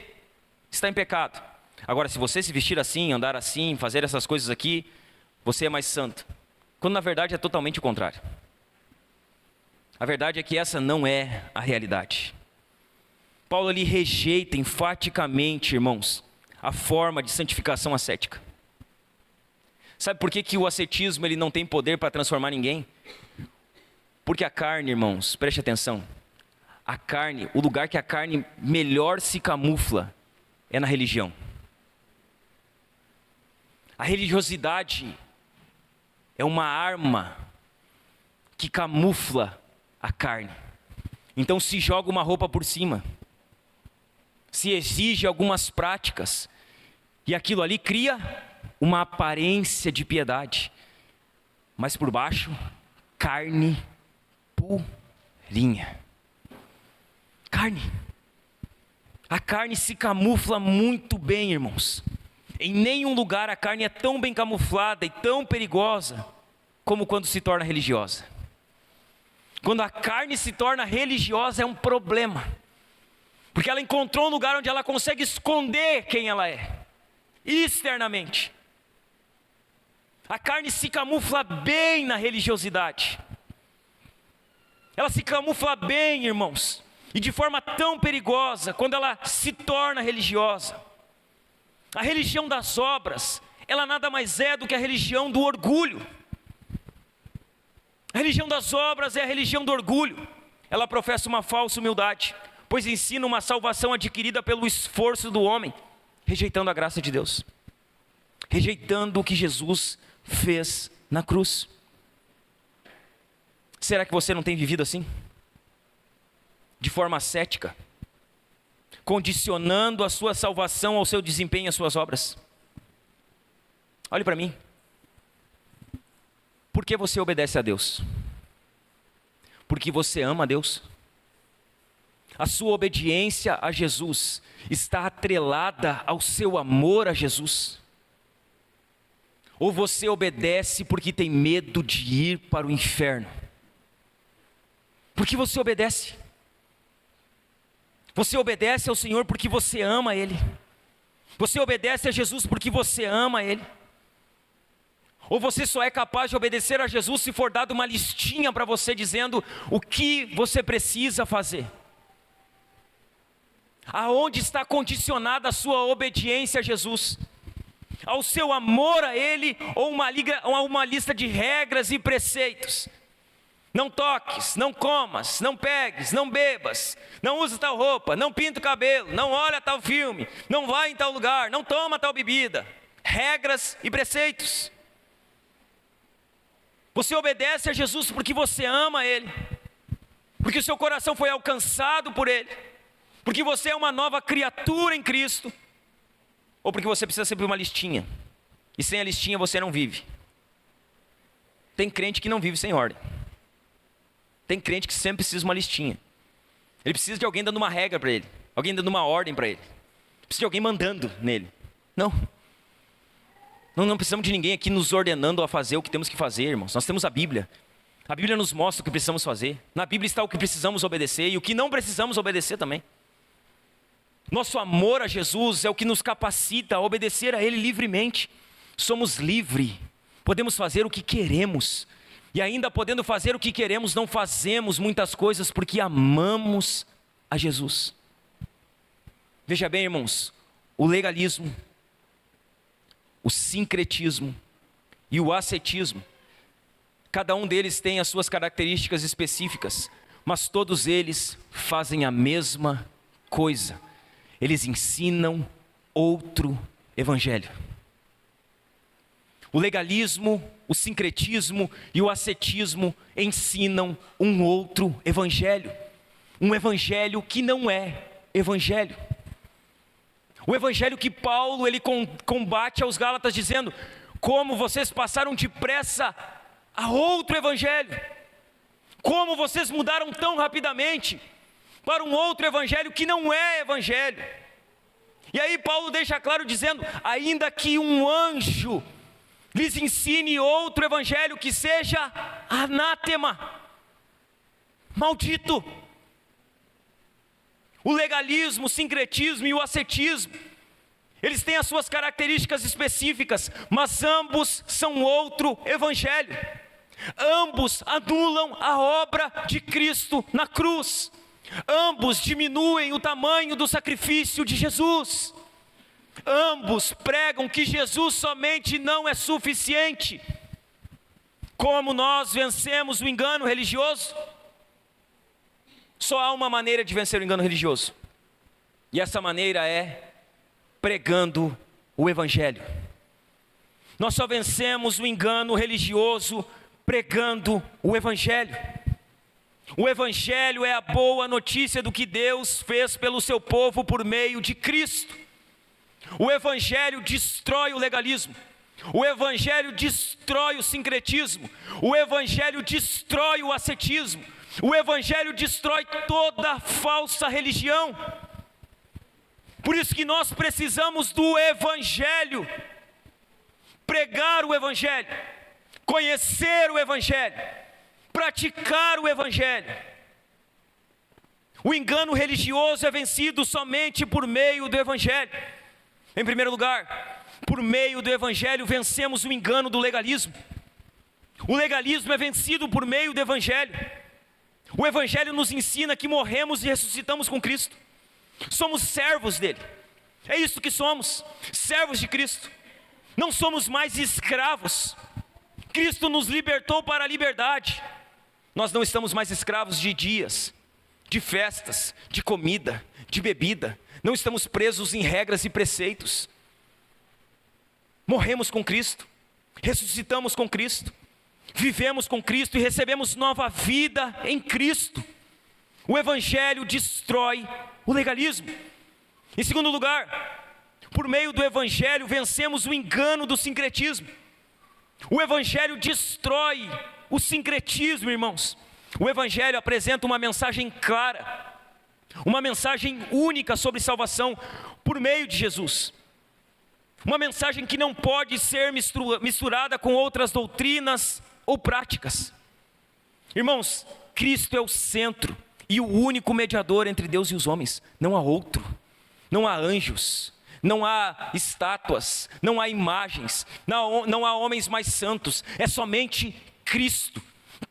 está em pecado. Agora, se você se vestir assim, andar assim, fazer essas coisas aqui, você é mais santo. Quando na verdade é totalmente o contrário. A verdade é que essa não é a realidade. Paulo ali rejeita enfaticamente, irmãos, a forma de santificação ascética. Sabe por que o ascetismo ele não tem poder para transformar ninguém? Porque a carne, irmãos, preste atenção. A carne, o lugar que a carne melhor se camufla é na religião. A religiosidade é uma arma que camufla a carne. Então se joga uma roupa por cima, se exige algumas práticas, e aquilo ali cria uma aparência de piedade, mas por baixo, carne purinha. Carne. A carne se camufla muito bem, irmãos. Em nenhum lugar a carne é tão bem camuflada e tão perigosa como quando se torna religiosa. Quando a carne se torna religiosa é um problema, porque ela encontrou um lugar onde ela consegue esconder quem ela é, externamente. A carne se camufla bem na religiosidade. Ela se camufla bem, irmãos, e de forma tão perigosa quando ela se torna religiosa. A religião das obras, ela nada mais é do que a religião do orgulho. A religião das obras é a religião do orgulho. Ela professa uma falsa humildade, pois ensina uma salvação adquirida pelo esforço do homem, rejeitando a graça de Deus, rejeitando o que Jesus fez na cruz. Será que você não tem vivido assim? De forma ascética, condicionando a sua salvação ao seu desempenho e às suas obras? Olhe para mim. Por que você obedece a Deus? porque você ama a Deus? A sua obediência a Jesus está atrelada ao seu amor a Jesus? Ou você obedece porque tem medo de ir para o inferno? Por que você obedece? Você obedece ao Senhor porque você ama Ele? Você obedece a Jesus porque você ama Ele? Ou você só é capaz de obedecer a Jesus se for dado uma listinha para você dizendo o que você precisa fazer? Aonde está condicionada a sua obediência a Jesus? Ao seu amor a Ele ou uma lista de regras e preceitos? Não toques, não comas, não pegues, não bebas, não use tal roupa, não pinta o cabelo, não olha tal filme, não vá em tal lugar, não toma tal bebida. Regras e preceitos. Você obedece a Jesus porque você ama Ele, porque o seu coração foi alcançado por Ele, porque você é uma nova criatura em Cristo, ou porque você precisa sempre de uma listinha, e sem a listinha você não vive. Tem crente que não vive sem ordem. Tem crente que sempre precisa de uma listinha. Ele precisa de alguém dando uma regra para ele, alguém dando uma ordem para ele, precisa de alguém mandando nele. Não precisamos de ninguém aqui nos ordenando a fazer o que temos que fazer, irmãos. Nós temos a Bíblia. A Bíblia nos mostra o que precisamos fazer. Na Bíblia está o que precisamos obedecer e o que não precisamos obedecer também. Nosso amor a Jesus é o que nos capacita a obedecer a Ele livremente. Somos livres, podemos fazer o que queremos. E ainda podendo fazer o que queremos, não fazemos muitas coisas porque amamos a Jesus. Veja bem, irmãos, o legalismo, o sincretismo e o ascetismo, cada um deles tem as suas características específicas, mas todos eles fazem a mesma coisa. Eles ensinam outro evangelho. O legalismo, o sincretismo e o ascetismo ensinam um outro evangelho. Um evangelho que não é evangelho. O evangelho que Paulo ele combate aos Gálatas dizendo: como vocês passaram depressa a outro evangelho. Como vocês mudaram tão rapidamente para um outro evangelho que não é evangelho. E aí Paulo deixa claro dizendo: ainda que um anjo lhes ensine outro evangelho que seja anátema, maldito. O legalismo, o sincretismo e o ascetismo, eles têm as suas características específicas, mas ambos são outro evangelho. Ambos anulam a obra de Cristo na cruz. Ambos diminuem o tamanho do sacrifício de Jesus. Ambos pregam que Jesus somente não é suficiente. Como nós vencemos o engano religioso? Só há uma maneira de vencer o engano religioso, e essa maneira é pregando o evangelho. Nós só vencemos o engano religioso pregando o evangelho. O evangelho é a boa notícia do que Deus fez pelo seu povo por meio de Cristo. O evangelho destrói o legalismo. O evangelho destrói o sincretismo. O evangelho destrói o ascetismo. O evangelho destrói toda falsa religião. Por isso que nós precisamos do evangelho. Pregar o evangelho, conhecer o evangelho, praticar o evangelho. O engano religioso é vencido somente por meio do evangelho. Em primeiro lugar, por meio do evangelho vencemos o engano do legalismo. O legalismo é vencido por meio do evangelho. O evangelho nos ensina que morremos e ressuscitamos com Cristo. Somos servos dele. É isso que somos, servos de Cristo. Não somos mais escravos. Cristo nos libertou para a liberdade. Nós não estamos mais escravos de dias, de festas, de comida, de bebida. Não estamos presos em regras e preceitos. Morremos com Cristo, ressuscitamos com Cristo, vivemos com Cristo e recebemos nova vida em Cristo. O evangelho destrói o legalismo. Em segundo lugar, por meio do evangelho vencemos o engano do sincretismo. O evangelho destrói o sincretismo, irmãos. O Evangelho apresenta uma mensagem clara, uma mensagem única sobre salvação por meio de Jesus. Uma mensagem que não pode ser misturada com outras doutrinas ou práticas. Irmãos, Cristo é o centro e o único mediador entre Deus e os homens. Não há outro, não há anjos, não há estátuas, não há imagens, não há homens mais santos, é somente Cristo.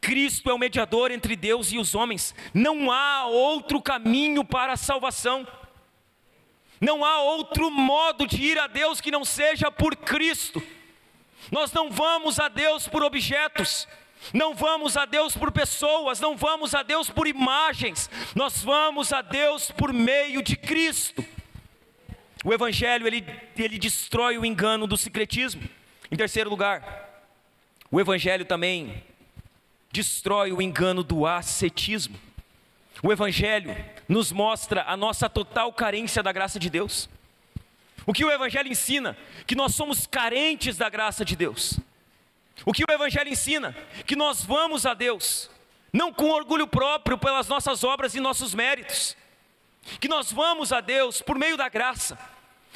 Cristo é o mediador entre Deus e os homens. Não há outro caminho para a salvação. Não há outro modo de ir a Deus que não seja por Cristo. Nós não vamos a Deus por objetos, não vamos a Deus por pessoas, não vamos a Deus por imagens, nós vamos a Deus por meio de Cristo. O Evangelho, ele destrói o engano do sincretismo. Em terceiro lugar, o Evangelho também destrói o engano do ascetismo. O Evangelho nos mostra a nossa total carência da graça de Deus. O que o Evangelho ensina? Que nós somos carentes da graça de Deus. O que o Evangelho ensina? Que nós vamos a Deus, não com orgulho próprio pelas nossas obras e nossos méritos. Que nós vamos a Deus por meio da graça.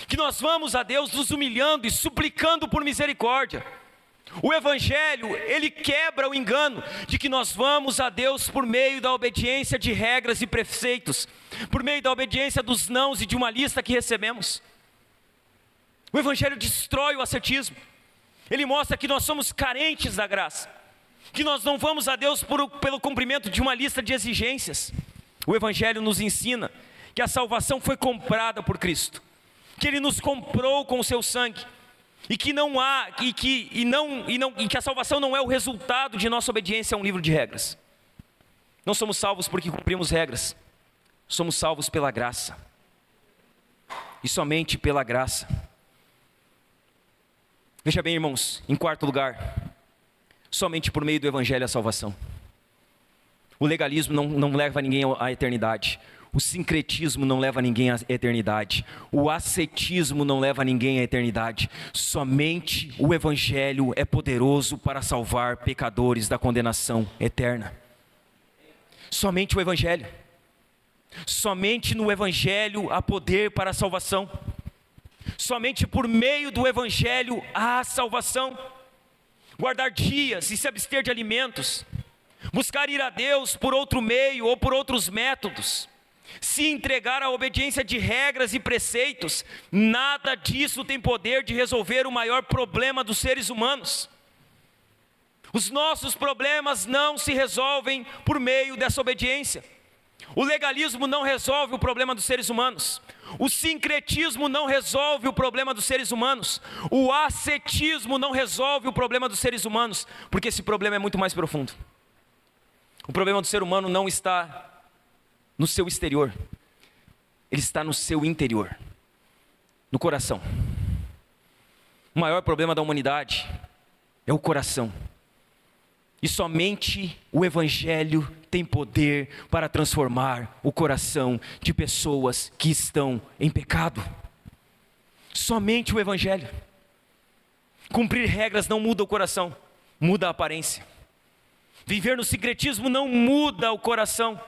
Que nós vamos a Deus nos humilhando e suplicando por misericórdia. O Evangelho, ele quebra o engano de que nós vamos a Deus por meio da obediência de regras e preceitos, por meio da obediência dos nãos e de uma lista que recebemos. O Evangelho destrói o ascetismo. Ele mostra que nós somos carentes da graça, que nós não vamos a Deus pelo cumprimento de uma lista de exigências. O Evangelho nos ensina que a salvação foi comprada por Cristo, que Ele nos comprou com o seu sangue, e que a salvação não é o resultado de nossa obediência a um livro de regras. Não somos salvos porque cumprimos regras, somos salvos pela graça, e somente pela graça. Veja bem, irmãos, em quarto lugar, somente por meio do Evangelho a salvação. O legalismo não leva ninguém à eternidade. O sincretismo não leva ninguém à eternidade. O ascetismo não leva ninguém à eternidade. Somente o Evangelho é poderoso para salvar pecadores da condenação eterna. Somente o Evangelho. Somente no Evangelho há poder para a salvação. Somente por meio do Evangelho há salvação. Guardar dias e se abster de alimentos, buscar ir a Deus por outro meio ou por outros métodos, se entregar à obediência de regras e preceitos, nada disso tem poder de resolver o maior problema dos seres humanos. Os nossos problemas não se resolvem por meio dessa obediência. O legalismo não resolve o problema dos seres humanos. O sincretismo não resolve o problema dos seres humanos. O ascetismo não resolve o problema dos seres humanos, porque esse problema é muito mais profundo. O problema do ser humano não está no seu exterior, ele está no seu interior, no coração. O maior problema da humanidade é o coração. E somente o Evangelho tem poder para transformar o coração de pessoas que estão em pecado. Somente o Evangelho. Cumprir regras não muda o coração, muda a aparência. Viver no sincretismo não muda o coração.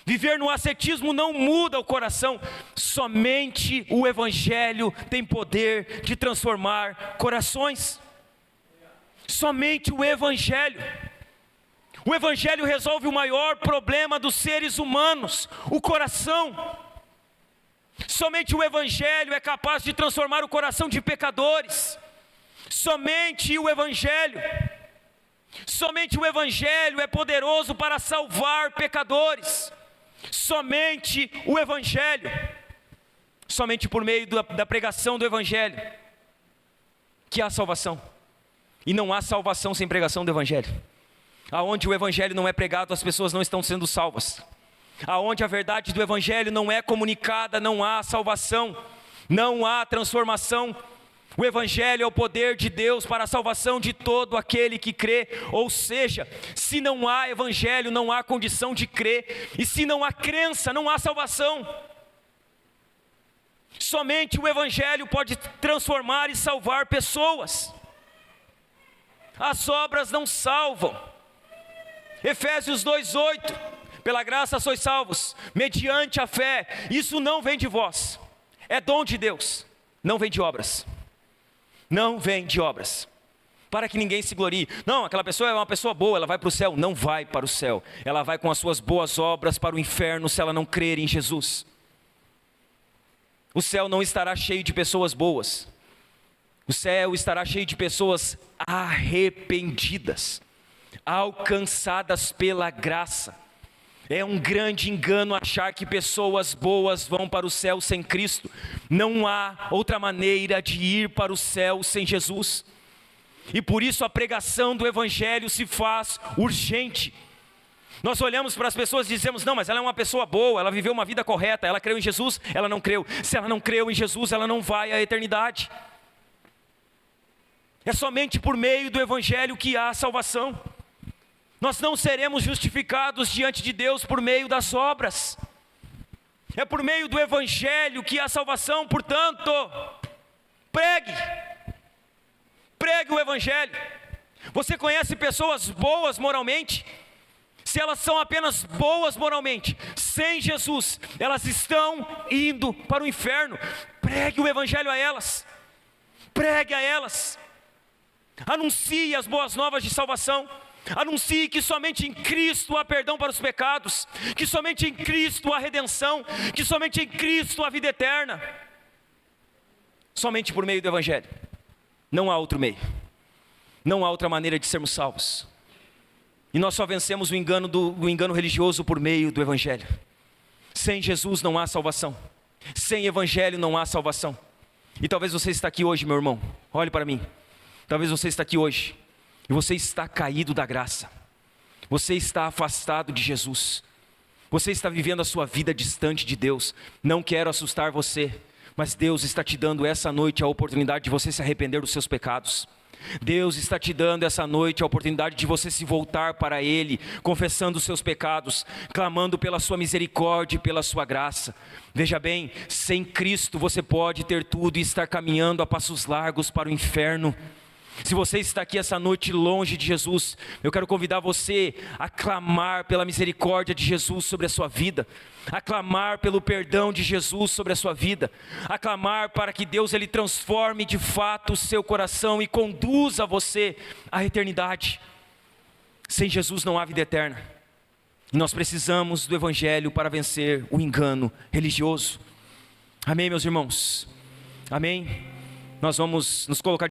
Viver no ascetismo não muda o coração. Somente o Evangelho tem poder de transformar corações. Somente o Evangelho. O Evangelho resolve o maior problema dos seres humanos, o coração. Somente o Evangelho é capaz de transformar o coração de pecadores. Somente o Evangelho. Somente o Evangelho é poderoso para salvar pecadores. Somente o Evangelho. Somente por meio da pregação do Evangelho que há salvação. E não há salvação sem pregação do Evangelho. Aonde o Evangelho não é pregado, as pessoas não estão sendo salvas. Aonde a verdade do Evangelho não é comunicada, não há salvação, não há transformação. O Evangelho é o poder de Deus para a salvação de todo aquele que crê. Ou seja, se não há Evangelho, não há condição de crer. E se não há crença, não há salvação. Somente o Evangelho pode transformar e salvar pessoas. As obras não salvam. Efésios 2:8, pela graça sois salvos, mediante a fé. Isso não vem de vós, é dom de Deus, não vem de obras. Não vem de obras, para que ninguém se glorie. Não, aquela pessoa é uma pessoa boa, ela vai para o céu. Não vai para o céu, ela vai com as suas boas obras para o inferno se ela não crer em Jesus. O céu não estará cheio de pessoas boas, o céu estará cheio de pessoas arrependidas, alcançadas pela graça. É um grande engano achar que pessoas boas vão para o céu sem Cristo. Não há outra maneira de ir para o céu sem Jesus. E por isso a pregação do Evangelho se faz urgente. Nós olhamos para as pessoas e dizemos: não, mas ela é uma pessoa boa, ela viveu uma vida correta, ela creu em Jesus, ela não creu. Se ela não creu em Jesus, ela não vai à eternidade. É somente por meio do Evangelho que há salvação. Nós não seremos justificados diante de Deus por meio das obras. É por meio do Evangelho que há salvação. Portanto, pregue o Evangelho. Você conhece pessoas boas moralmente? Se elas são apenas boas moralmente, sem Jesus, elas estão indo para o inferno. Pregue o Evangelho a elas. Pregue a elas. Anuncie as boas novas de salvação. Anuncie que somente em Cristo há perdão para os pecados, que somente em Cristo há redenção, que somente em Cristo há vida eterna. Somente por meio do Evangelho. Não há outro meio. Não há outra maneira de sermos salvos. E nós só vencemos o engano religioso por meio do Evangelho. Sem Jesus não há salvação. Sem Evangelho não há salvação. E talvez você está aqui hoje, meu irmão. Olhe para mim. Talvez você está aqui hoje e você está caído da graça. Você está afastado de Jesus. Você está vivendo a sua vida distante de Deus. Não quero assustar você, mas Deus está te dando essa noite a oportunidade de você se arrepender dos seus pecados. Deus está te dando essa noite a oportunidade de você se voltar para Ele, confessando os seus pecados, clamando pela sua misericórdia e pela sua graça. Veja bem, sem Cristo você pode ter tudo e estar caminhando a passos largos para o inferno. Se você está aqui essa noite longe de Jesus, eu quero convidar você a clamar pela misericórdia de Jesus sobre a sua vida, a clamar pelo perdão de Jesus sobre a sua vida, a clamar para que Deus Ele transforme de fato o seu coração e conduza você à eternidade. Sem Jesus não há vida eterna. E nós precisamos do Evangelho para vencer o engano religioso. Amém, meus irmãos? Amém? Nós vamos nos colocar